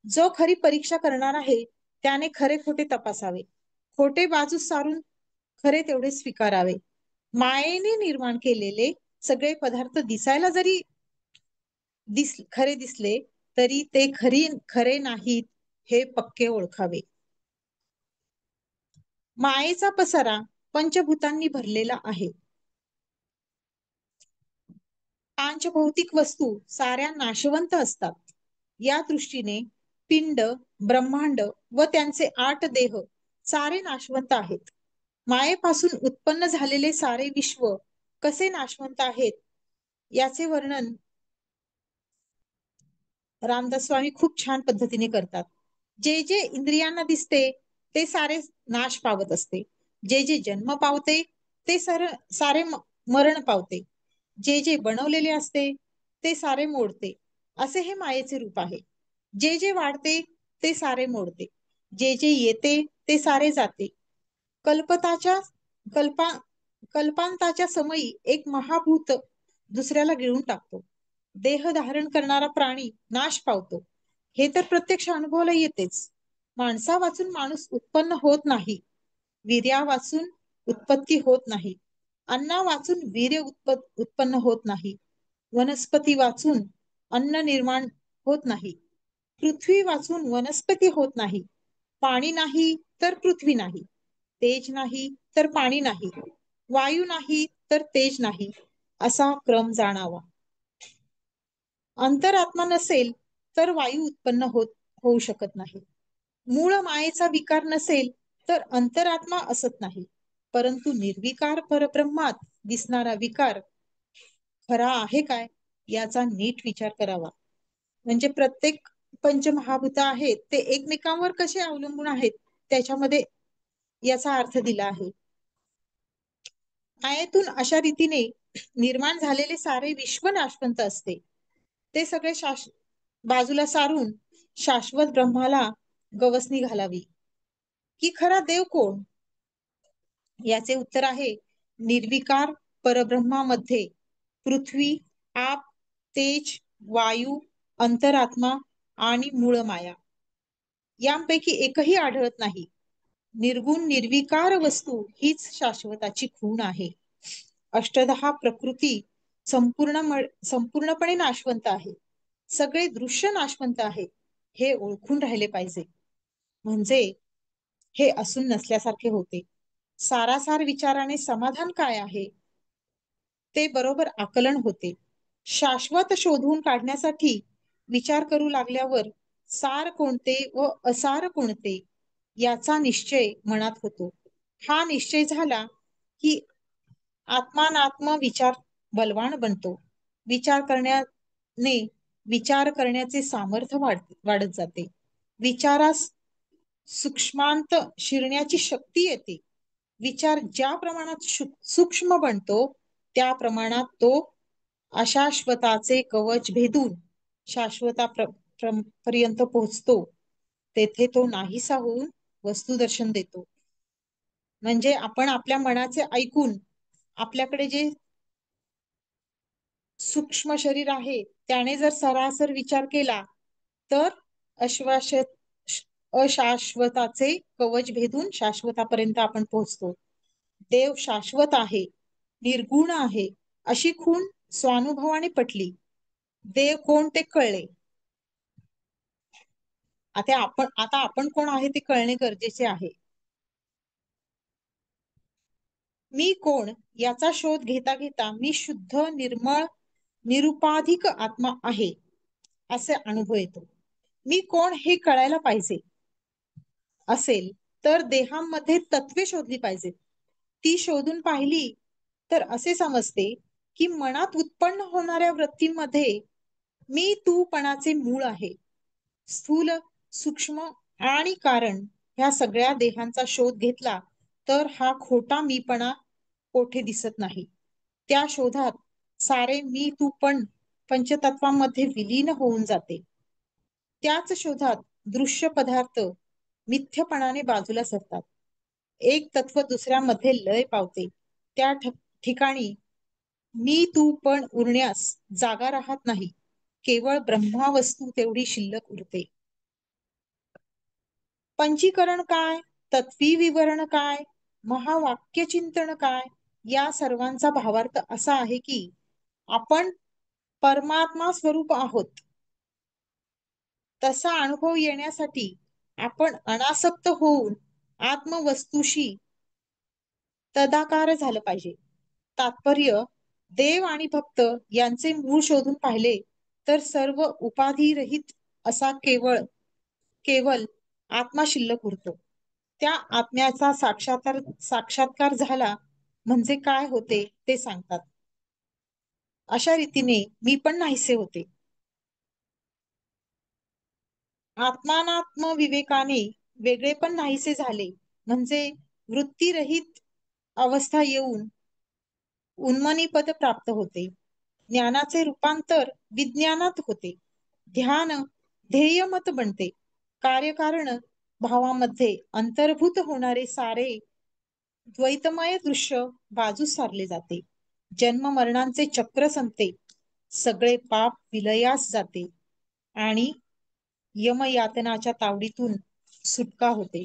जो खरी परीक्षा करणार आहे त्याने खरे खोटे तपासावे. खोटे बाजूस सारून खरे तेवढे स्वीकारावे. मायेने निर्माण केलेले सगळे पदार्थ दिसायला जरी खरे दिसले तरी ते खरे नाहीत हे पक्के ओळखावे. मायेचा पसारा पंचभूतांनी भरलेला आहे. पांचभौतिक वस्तू साऱ्या नाशवंत असतात. या दृष्टीने पिंड, ब्रह्मांड व त्यांचे 8 देह सारे नाशवंत आहेत. मायेपासून उत्पन्न झालेले सारे विश्व कसे नाशवंत आहेत याचे वर्णन रामदास स्वामी खूप छान पद्धतीने करतात. जे जे इंद्रियांना दिसते ते सारे नाश पावत असते. जे जे जन्म पावते ते सारे मरण पावते. जे जे बनवलेले असते ते सारे मोडते. असे हे मायेचे रूप आहे. जे जे वाढते ते सारे मोडते. जे जे येते ते सारे जाते. कल्पताच्या कल्पा कल्पांताच्या समयी एक महाभूत दुसऱ्याला गिळून टाकतो. देह धारण करणारा प्राणी नाश पावतो. हे तर प्रत्यक्ष अनुभवाला येतेच. माणसा वाचून माणूस उत्पन्न होत नाही. वीर्या वाचून उत्पत्ती होत नाही. अन्ना वाचून वीर्य उत्पन्न होत नाही. वनस्पती वाचून अन्न निर्माण होत नाही. पृथ्वी वाचून वनस्पती होत नाही. पाणी नाही तर पृथ्वी नाही. तेज नाही तर पाणी नाही. वायू नाही तर तेज नाही. असा क्रम जाणावा. अंतरात्मा नसेल तर वायू उत्पन्न होऊ शकत नाही. मूळ मायेचा विकार नसेल तर अंतरात्मा असत नाही. परंतु निर्विकार परब्रह्मात दिसणारा विकार खरा आहे काय याचा नीट विचार करावा. म्हणजे प्रत्येक पंचमहाभूत आहेत ते एकमेकांवर कसे अवलंबून आहेत त्याच्यामध्ये याचा अर्थ दिला आहे. मायेतून अशा रीतीने निर्माण झालेले सारे विश्व नाशवंत असते. ते सगळे बाजूला सारून शाश्वत ब्रह्माला गवसणी घालावी. की खरा देव कोण? याचे उत्तर आहे निर्विकार परब्रह्मामध्ये पृथ्वी, आप, तेज, वायू, अंतरात्मा आणि मूळ माया यांपैकी एकही आढळत नाही. निर्गुण निर्विकार वस्तू हीच शाश्वताची खूण आहे. अष्टदहा प्रकृती संपूर्णपणे नाशवंत आहे. सगळे दृश्य नाशवंत आहे हे ओळखून राहिले पाहिजे. म्हणजे हे असून नसल्यासारखे होते. सारासार विचाराने समाधान काय आहे ते बरोबर आकलन होते. शाश्वत शोधून काढण्यासाठी विचार करू लागल्यावर सार कोणते व असार कोणते याचा निश्चय मनात होतो. हा निश्चय झाला की आत्मानात्म विचार बलवान बनतो. विचार करण्याचे सामर्थ्य वाढत जाते. विचारास सूक्ष्मांत शिरण्याची शक्ती येते. विचार ज्या प्रमाणात सूक्ष्म बनतो त्या प्रमाणात तो अशाश्वताचे कवच भेदून पर्यंत पोहोचतो. तेथे तो नाहीसा होऊन वस्तुदर्शन देतो. म्हणजे आपण आपल्या मनाचे ऐकून आपल्याकडे जे सूक्ष्म शरीर आहे त्याने जर सरासर विचार केला तर अशाश्वताचे कवच भेदून शाश्वतापर्यंत आपण पोहोचतो. देव शाश्वत आहे, निर्गुण आहे अशी खूण स्वानुभवाने पटली. देव कोण ते कळले. आता आपण कोण आहे ते कळणे गरजेचे आहे. मी कोण याचा शोध घेता घेता मी शुद्ध निर्मळ निरुपाधिक आत्मा आहे असे अनुभव येतो. मी कोण हे कळायला पाहिजे असेल तर देहामध्ये तत्वे शोधली पाहिजेत. ती शोधून पाहिली तर असे समजते की मनात उत्पन्न होणाऱ्या वृत्तींमध्ये मी तूपणाचे मूळ आहे. स्थूल, सूक्ष्म आणि कारण ह्या सगळ्या देहांचा शोध घेतला तर हा खोटा मीपणा कोठे दिसत नाही. त्या शोधात सारे मी तू पण पंचतत्वांमध्ये विलीन होऊन जाते. त्याच शोधात दृश्य पदार्थ मिथ्यपणाने बाजूला सरतात. एक तत्व दुसऱ्यामध्ये लय पावते. त्या ठिकाणी मी तू पण उरण्यास जागा राहत नाही. केवळ ब्रह्मावस्तू तेवढी शिल्लक उरते. पंचीकरण काय, तत्वी विवरण काय, महावाक्य चिंतन काय, या सर्वांचा भावार्थ असा आहे की आपण परमात्मा स्वरूप आहोत. तसा अनुभव येण्यासाठी आपण अनासक्त होऊन आत्मवस्तूशी तदाकार झालं पाहिजे. तात्पर्य, देव आणि भक्त यांचे मूळ शोधून पाहिले तर सर्व उपाधिरहित असा केवळ आत्मा शिल्लक उरतो. त्या आत्म्याचा साक्षात्कार झाला म्हणजे काय होते ते सांगतात. अशा रीतीने मी पण नाहीसे होते. आत्मानात्म विवेकाने वेगळे पण नाहीसे झाले म्हणजे वृत्तीरहित अवस्था येऊन उन्मनीपद प्राप्त होते. ज्ञानाचे रूपांतर विज्ञानात होते. ध्यान ध्येयमत बनते. कार्यकारण भावामध्ये अंतर्भूत होणारे सारे द्वैतमय दृश्य बाजूस सारले जाते. जन्म मरणांचे चक्र संपते. सगळे पाप विलयास जाते आणि यमयातनाच्या तावडीतून सुटका होते.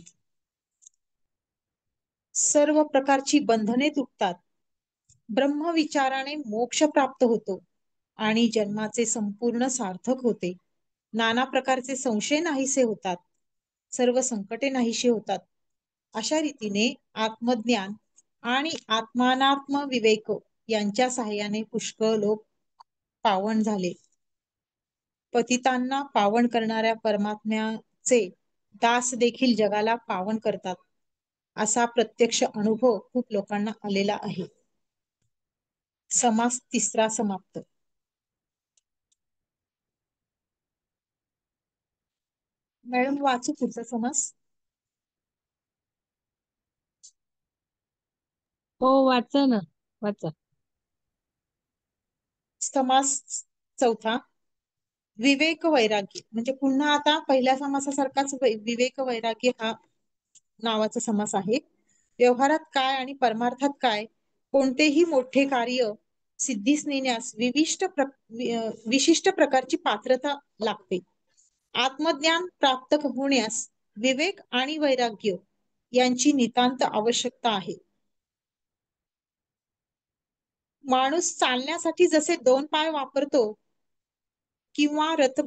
सर्व प्रकारची बंधने तुटतात. ब्रह्मविचाराने मोक्ष प्राप्त होतो आणि जन्माचे संपूर्ण सार्थक होते. नाना प्रकारचे संशय नाहीसे होतात. सर्व संकटे नाहीशी होतात. अशा रीतीने आत्मज्ञान आणि आत्मानात्म विवेक यांच्या सहाय्याने पुष्कळ लोक पावन झाले. पतितांना पावन करणाऱ्या परमात्म्याचे दास देखील जगाला पावन करतात असा प्रत्यक्ष अनुभव खूप लोकांना आलेला आहे. समास तिसरा समाप्त. मॅडम वाचू पुढचा समास. हो वाचा ना, वाचा. समास चौथा, विवेक वैराग्य. म्हणजे पुन्हा आता पहिल्या समासासारखाच विवेक वैराग्य हा नावाचा समास आहे. व्यवहारात काय आणि परमार्थात काय, कोणतेही मोठे कार्य सिद्धीस नेण्यास विशिष्ट प्रकारची पात्रता लागते. आत्मज्ञान प्राप्त होण्यास विवेक आणि वैराग्य यांची नितांत आवश्यकता आहे. माणूस चालण्यासाठी जसे 2 पाय वापरतो किंवा रथ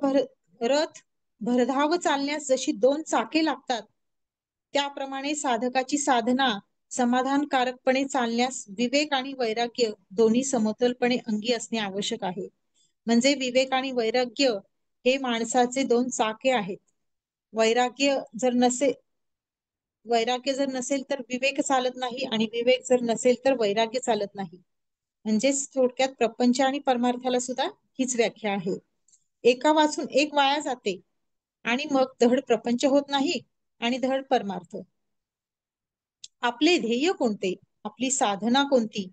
भरधाव चालण्यास जशी 2 चाके लागतात, त्याप्रमाणे साधकाची साधना समाधानकारकपणे चालण्यास विवेक आणि वैराग्य दोन्ही समतोलपणे अंगी असणे आवश्यक आहे. म्हणजे विवेक आणि वैराग्य हे माणसाचे 2 चाके आहेत. वैराग्य जर नसेल तर विवेक चालत नाही आणि विवेक जर नसेल तर वैराग्य चालत नाही. म्हणजेच थोडक्यात प्रपंच आणि परमार्थाला सुद्धा हीच व्याख्या आहे. एका वाचून एक वाया जाते आणि मग धड प्रपंच होत नाही आणि धड परमार्थ. आपले ध्येय कोणते, आपली साधना कोणती,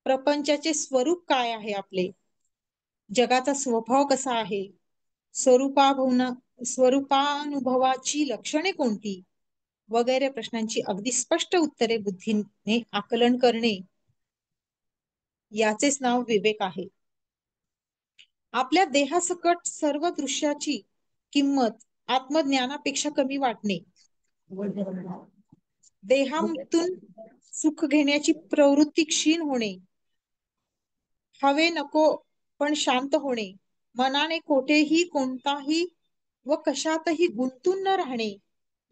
प्रपंचाचे स्वरूप काय आहे, आपले जगाचा स्वभाव कसा आहे, स्वरूपानुभवाची लक्षणे कोणती वगैरे प्रश्नांची अगदी स्पष्ट उत्तरे बुद्धीने आकलन करणे याचेच नाव विवेक आहे. आपल्या देहासकट सर्व दृश्याची किंमत आत्मज्ञानापेक्षा कमी वाटणे, देहातून सुख घेण्याची प्रवृत्ती क्षीण होणे, हवे नको पण शांत होणे, मनाने कोठेही कोणताही व कशातही गुंतून न राहणे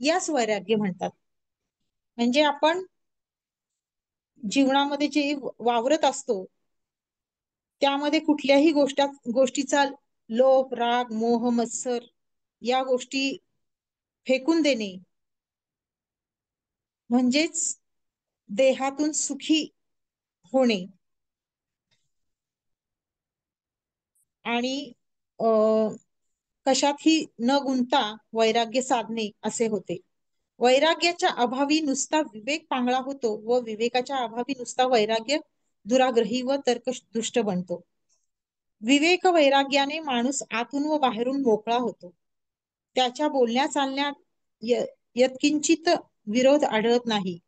यास वैराग्य म्हणतात. म्हणजे आपण जीवनामध्ये जे वावरत असतो त्यामध्ये कुठल्याही गोष्टीचा लोभ, राग, मोह, मत्सर या गोष्टी फेकून देणे म्हणजेच देहातून सुखी होणे आणि कशातही न गुंता वैराग्य साधणे असे होते. वैराग्याच्या अभावी नुसता विवेक पांगळा होतो व विवेकाच्या अभावी नुसता वैराग्य दुराग्रही व तर्कदुष्ट बनतो. विवेक वैराग्याने माणूस आतून व बाहेरून मोकळा होतो. त्याच्या बोलण्या चालण्यात यत्किंचित विरोध आढळत नाही.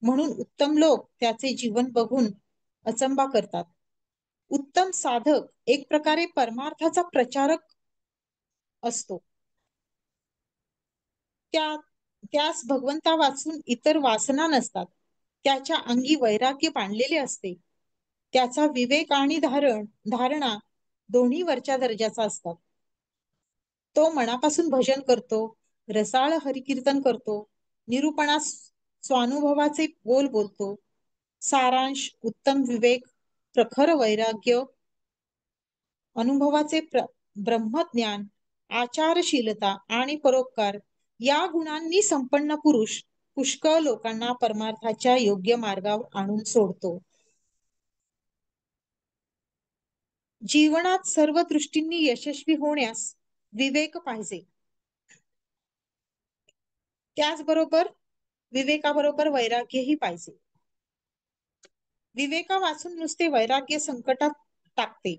म्हणून उत्तम लोक त्याचे जीवन बघून अचंबा करतात. उत्तम साधक एक प्रकारे परमार्थाचा प्रचारक असतो. त्यास भगवंता वाचून इतर वासना नसतात. त्याच्या अंगी वैराग्य बांधलेले असते. त्याचा विवेक आणि धारणा दोन्ही वरच्या दर्जाचा असतात. तो मनापासून भजन करतो, रसाळ हरिकीर्तन करतो, निरूपणास स्वानुभवाचे बोल बोलतो. सारांश, उत्तम विवेक, प्रखर वैराग्य, अनुभवाचे ब्रह्मज्ञान, आचारशीलता आणि परोपकार या गुणांनी संपन्न पुरुष पुष्कळ लोकांना परमार्थाच्या योग्य मार्गावर आणून सोडतो. जीवनात सर्व दृष्टींनी यशस्वी होण्यास विवेक पाहिजे. त्याचबरोबर विवेकाबरोबर वैराग्यही पाहिजे. विवेका वाचून नुसते वैराग्य संकटात टाकते,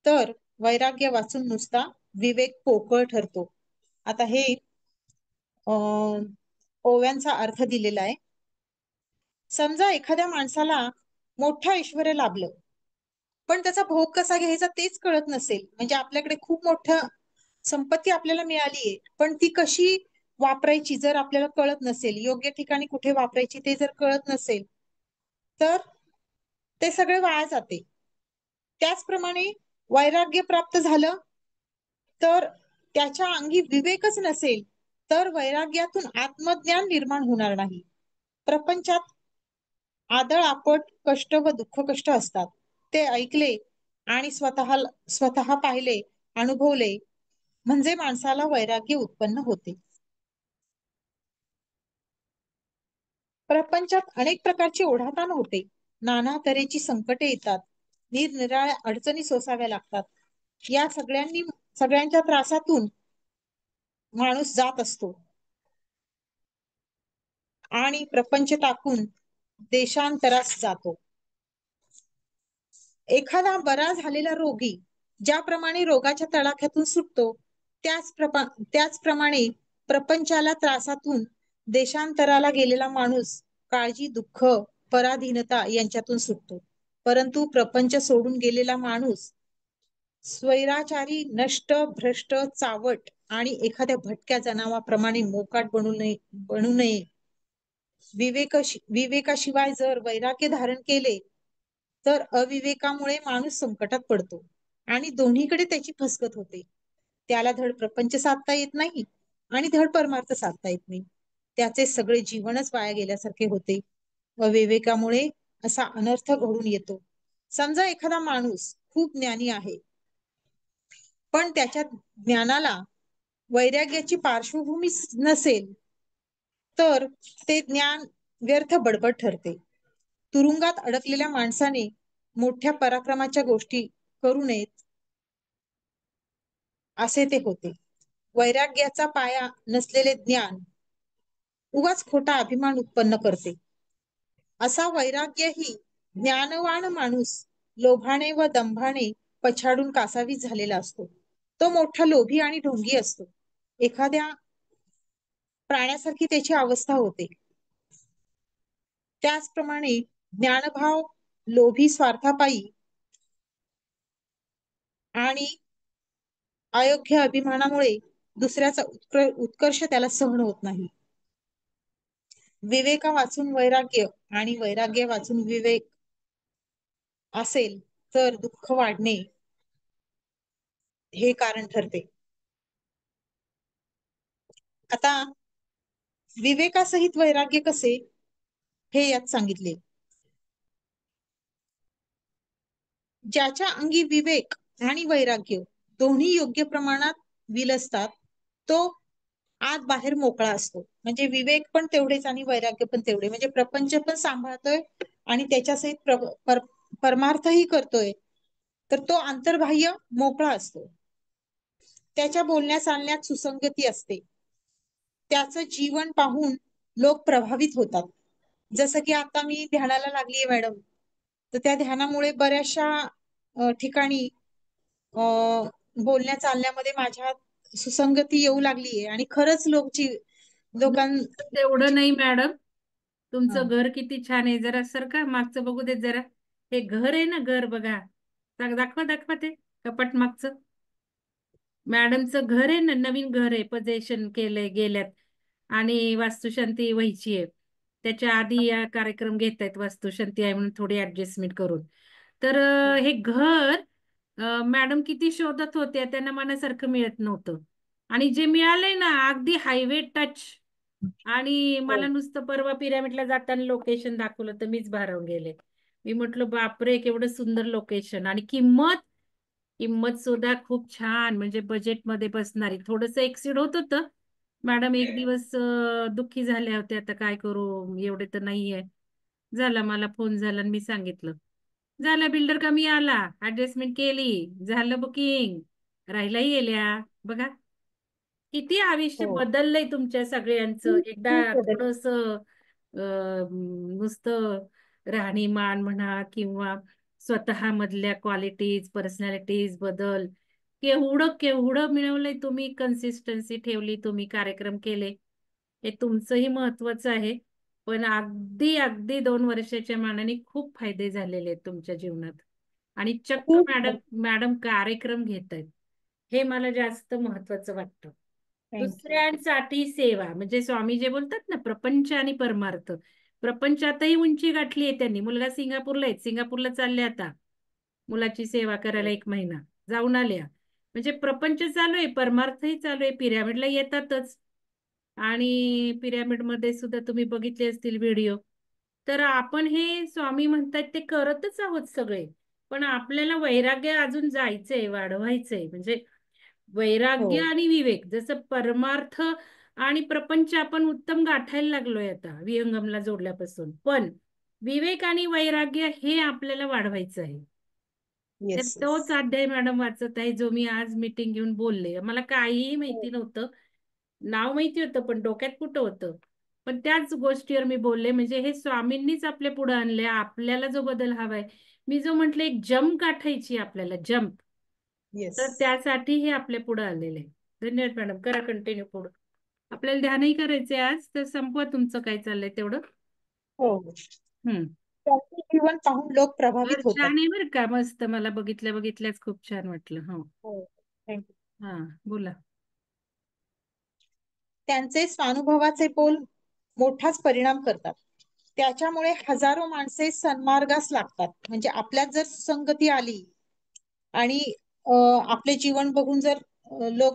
तर वैराग्य वाचून नुसता विवेक पोकळ ठरतो. आता हे ओव्यांचा अर्थ दिलेला आहे. समजा एखाद्या माणसाला मोठं ऐश्वर्य लाभलं, पण त्याचा भोग कसा घ्यायचा तेच कळत नसेल. म्हणजे आपल्याकडे खूप मोठं संपत्ती आपल्याला मिळालीये, पण ती कशी वापरायची जर आपल्याला कळत नसेल, योग्य ठिकाणी कुठे वापरायची ते जर कळत नसेल, तर ते सगळे वाया जाते. त्याचप्रमाणे वैराग्य प्राप्त झालं तर त्याच्या अंगी विवेकच नसेल, तर वैराग्यातून आत्मज्ञान निर्माण होणार नाही. प्रपंचात आदळ आपट कष्ट व दुःख कष्ट असतात. ते ऐकले आणि स्वतः पाहिले, अनुभवले म्हणजे माणसाला वैराग्य उत्पन्न होते. प्रपंचात अनेक प्रकारची ओढाताण होते, नाना तऱ्हेची संकटे येतात, निरनिराळ्या अडचणी सोसाव्या लागतात. या सगळ्यांच्या त्रासातून माणूस जात असतो आणि प्रपंच टाकून देशांतरास जातो. एखादा बरा झालेला रोगी ज्याप्रमाणे रोगाच्या तडाख्यातून सुटतो, त्याचप्रमाणे प्रपंचाला त्रासातून देशांतराला गेलेला माणूस काळजी, दुःख, पराधीनता यांच्यातून सुटतो. परंतु प्रपंच सोडून गेलेला माणूस स्वैराचारी, नष्ट, भ्रष्ट, चावट आणि एखाद्या भटक्या जनावाप्रमाणे मोकाट बनू नये. विवेकाशिवाय जर वैराग्य धारण केले तर अविवेकामुळे माणूस संकटात पडतो आणि दोन्हीकडे त्याची फसगत होते. त्याला धड प्रपंच साधता येत नाही आणि धड परमार्थ साधता येत नाही. त्याचे सगळे जीवनच वाया गेल्यासारखे होते. अविवेकामुळे असा अनर्थ घडून येतो. समजा एखादा माणूस खूप ज्ञानी आहे, पण त्याच्या ज्ञानाला वैराग्याची पार्श्वभूमी नसेल, तर ते ज्ञान व्यर्थ बडबड ठरते. तुरुंगात अडकलेल्या माणसाने मोठ्या पराक्रमाच्या गोष्टी करू नयेत असे ते होते. वैराग्याचा पाया नसलेले ज्ञान उगाच खोटा अभिमान उत्पन्न करते. असा वैराग्यही ज्ञानवान माणूस लोभाने व दंभाने पछाडून कासावीस झालेला असतो. तो मोठा लोभी आणि ढोंगी असतो. एखाद्या प्राण्यासारखी त्याची अवस्था होते. त्याचप्रमाणे ज्ञानभाव लोभी स्वार्थापायी आणि अयोग्य अभिमानामुळे दुसऱ्याचा उत्कर्ष त्याला सहन होत नाही. विवेका वाचून वैराग्य आणि वैराग्य वाचून विवेक असेल तर दुःख वाढणे हे कारण ठरते. आता विवेकासहित वैराग्य कसे हे यात सांगितले. ज्याच्या अंगी विवेक आणि वैराग्य दोन्ही योग्य प्रमाणात विलसतात तो आत बाहेर मोकळा असतो. म्हणजे विवेक पण तेवढेच आणि वैराग्य पण तेवढे. म्हणजे प्रपंच पण सांभाळतोय आणि त्याच्यासहित परमार्थही करतोय, तर तो अंतर्बाह्य मोकळा असतो. त्याच्या बोलण्या चालण्यात सुसंगती असते. त्याचं जीवन पाहून लोक प्रभावित होतात. जसं की आता मी ध्यानाला लागलीये मॅडम, तर त्या ध्यानामुळे बऱ्याचशा ठिकाणी बोलण्या चालण्यामध्ये माझ्या सुसंगती येऊ लागलीये आणि खरंच लोकां तेवढं नाही मॅडम. हा. तुमचं घर किती छान आहे. जरा सर का मागचं बघू देत जरा. हे घर आहे ना, घर बघा. दाखवा दाखवा ते कपाट मागचं. मॅडमचं घर आहे ना, नवीन घर आहे, पोजेशन केलंय गेल्यात आणि वास्तुशांती व्हायची आहे. त्याच्या आधी या कार्यक्रम घेत आहेत, वास्तुशांती आहे म्हणून थोडी ऍडजस्टमेंट करून. तर हे घर मॅडम किती शोधत होत्या, त्यांना मनासारखं मिळत नव्हतं. आणि जे मिळालंय ना अगदी हायवे टच. आणि मला नुसतं परवा पिरामिडला जाताना लोकेशन दाखवलं तर मीच भारावून गेले. मी म्हटलं बापरे केवढं सुंदर लोकेशन आणि किंमत किंमत सुद्धा खूप छान, म्हणजे बजेटमध्ये बसणारी. थोडंसं एक्सिड होत होतं मॅडम. एक दिवस दुःखी झाल्या होत्या, आता काय करू, एवढे तर नाहीये. झाला मला फोन झाला आणि मी सांगितलं. झालं बिल्डर कमी आला, ऍडजस्टमेंट केली, झालं बुकिंग, राहिलाही गेल्या. बघा किती आयुष्य बदललंय तुमच्या सगळ्यांचं. एकदा थोडस नुसतं राहणीमान म्हणा किंवा स्वतः मधल्या क्वालिटीज, पर्सनॅलिटीज बदल केवढं केवढं मिळवलंय तुम्ही. कन्सिस्टन्सी ठेवली तुम्ही, कार्यक्रम केले, हे तुमचंही महत्वाचं आहे. पण अगदी अगदी 2 वर्षाच्या मानाने खूप फायदे झालेले आहेत तुमच्या जीवनात. आणि चक्क मॅडम मॅडम कार्यक्रम घेत आहेत, हे मला जास्त महत्वाचं वाटतं. दुसऱ्यांसाठी सेवा, म्हणजे स्वामी जे बोलतात ना, प्रपंच आणि परमार्थ. प्रपंचातही उंची गाठली आहे त्यांनी. मुलगा सिंगापूरला आहे, सिंगापूरला चालले आता मुलाची सेवा करायला 1 महिना, जाऊन आल्या. म्हणजे प्रपंच चालू आहे, परमार्थही चालू आहे. पिरामिडला येतातच आणि पिरामिड मध्ये सुद्धा तुम्ही बघितले असतील व्हिडिओ. तर आपण हे स्वामी म्हणतात ते करतच आहोत सगळे. पण आपल्याला वैराग्य अजून जायचंय, वाढवायचंय. म्हणजे वैराग्य आणि विवेक, जसं परमार्थ आणि प्रपंच आपण उत्तम गाठायला लागलोय आता विहंगमला जोडल्यापासून. पण विवेक आणि वैराग्य हे आपल्याला वाढवायचं आहे. तर तोच अध्याय मॅडम वाचत आहे जो मी आज मीटिंग घेऊन बोलले. मला काहीही माहिती नव्हतं, नाव माहिती होतं पण डोक्यात कुठं होतं. पण त्याच गोष्टीवर मी बोलले. म्हणजे हे स्वामींनीच आपल्या पुढे आणले. आपल्याला जो बदल हवाय, मी जो म्हटलं एक जंप गाठायची आपल्याला, जंप, तर त्यासाठी हे आपल्या पुढे आलेले आहे. धन्यवाद मॅडम, करा कंटिन्यू पुढं. आपल्याला ध्यानही करायचंय आज, तर संपवा तुमचं काय चाललंय तेवढं. जीवन पाहून लोक प्रभावित होतात. छान आहे बरं का, मस्त. मला बघितल्या बघितल्याच खूप छान वाटलं. हो, हा बोला. त्यांचे स्वानुभवाचे पोल मोठाच परिणाम करतात. त्याच्यामुळे हजारो माणसे सन्मार्गास लागतात. म्हणजे आपल्यात जर संगती आली आणि आपले जीवन बघून जर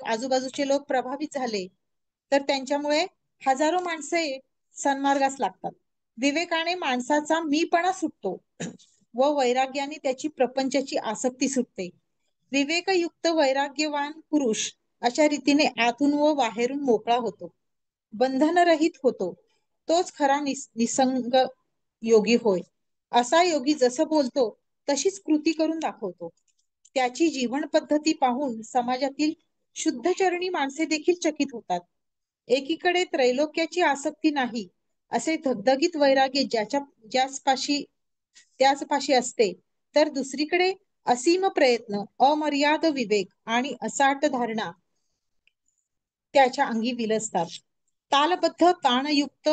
आजूबाजूचे लोक प्रभावित झाले, तर त्यांच्यामुळे हजारो माणसे सन्मार्गास लागतात. विवेकाने माणसाचा मीपणा सुटतो व वैराग्याने त्याची प्रपंचाची आसक्ती सुटते. विवेकयुक्त वैराग्यवान पुरुष अशा रीतीने आतून व बाहेरून मोकळा होतो, बंधनरहित होतो. तोच खरा निसंग योगी होय. असा योगी जसं बोलतो तशीच कृती करून दाखवतो. त्याची जीवन पद्धती पाहून समाजातील शुद्धचरणी माणसे देखील चकित होतात. एकीकडे त्रैलोक्याची आसक्ती नाही असे धगधगीत वैराग्य त्याचपाशी असते, तर दुसरीकडे असीम प्रयत्न, अमर्याद विवेक आणि असाट धारणा त्याच्या अंगी विलसतात. तालबद्ध ताणयुक्त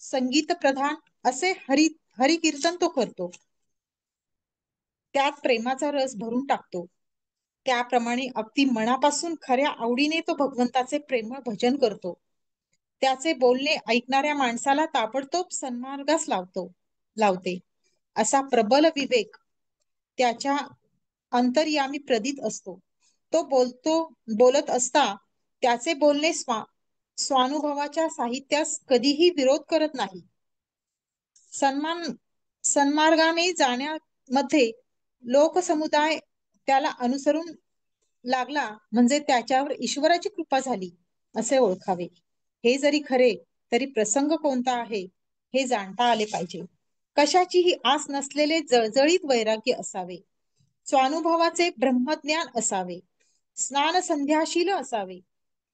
संगीत प्रधान असे हरिकीर्तन तो करतो. त्यात प्रेमाचा रस भरून टाकतो. त्याप्रमाणे अगदी मनापासून खऱ्या आवडीने तो भगवंताचे प्रेमळ भजन करतो. त्याचे बोलणे ऐकणाऱ्या माणसाला ताबडतोब सन्मार्गास लावते. असा प्रबल विवेक त्याच्या अंतर्यामी प्रदीत असतो. तो बोलत असता त्याचे बोलणे स्वानुभवाच्या साहित्यास कधीही विरोध करत नाही. सन्मार्गाने जाण्यामध्ये लोकसमुदाय त्याला अनुसरून लागला म्हणजे त्याच्यावर ईश्वराची कृपा झाली असे ओळखावे. हे जरी खरे तरी प्रसंग कोणता आहे हे जाणता आले पाहिजे. कशाचीही आस नसलेले जळजळीत वैराग्य असावे. स्वानुभवाचे ब्रह्मज्ञान असावे. स्नान संध्याशील असावे.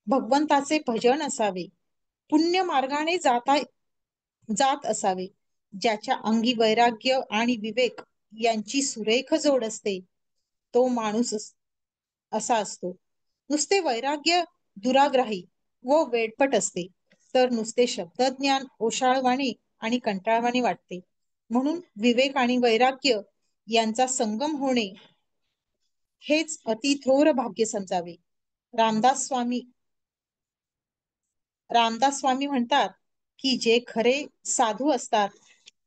भगवंताचे भजन असावे. पुण्य मार्गाने जात असावे. ज्याच्या अंगी वैराग्य आणि विवेक यांची सुरेख जोड असते तो माणूस असा असतो. नुसते वैराग्य दुराग्राही व वेडपट असते तर नुसते शब्दज्ञान ओशाळवाणे आणि कंटाळवाणे वाटते. म्हणून विवेक आणि वैराग्य यांचा संगम होणे हेच अति थोर भाग्य समजावे. रामदास स्वामी म्हणतात की जे खरे साधू असतात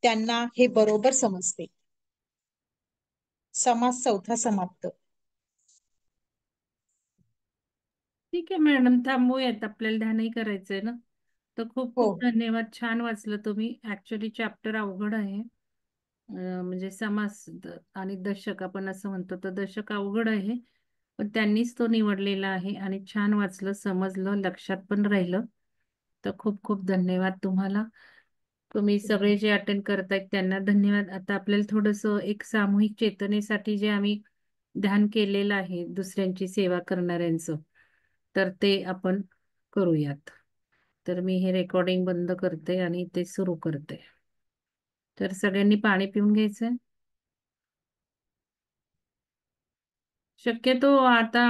त्यांना हे बरोबर समजते. समास चौथा समाप्त. ठीक आहे मॅडम, थांबूयात, आपल्याला ध्यानही करायचंय ना. तर खूप हो खूप धन्यवाद, छान वाचलं तुम्ही. ऍक्च्युली चॅप्टर अवघड आहे. म्हणजे समास आणि दशक आपण असं म्हणतो, तर दशक अवघड आहे, पण त्यांनीच तो निवडलेला आहे आणि छान वाचलं, समजलं, लक्षात पण राहिलं. तर खूप खूप धन्यवाद तुम्हाला. तुम्ही सगळे जे अटेंड करतायत त्यांना धन्यवाद. आता आपल्याला थोडंसं एक सामूहिक चेतनेसाठी जे आम्ही ध्यान केलेलं आहे दुसऱ्यांची सेवा करणाऱ्यांचं, तर ते आपण करूयात. तर मी हे रेकॉर्डिंग बंद करते आणि ते सुरू करते. तर सगळ्यांनी पाणी पिऊन घ्यायचंय. शक्यतो आता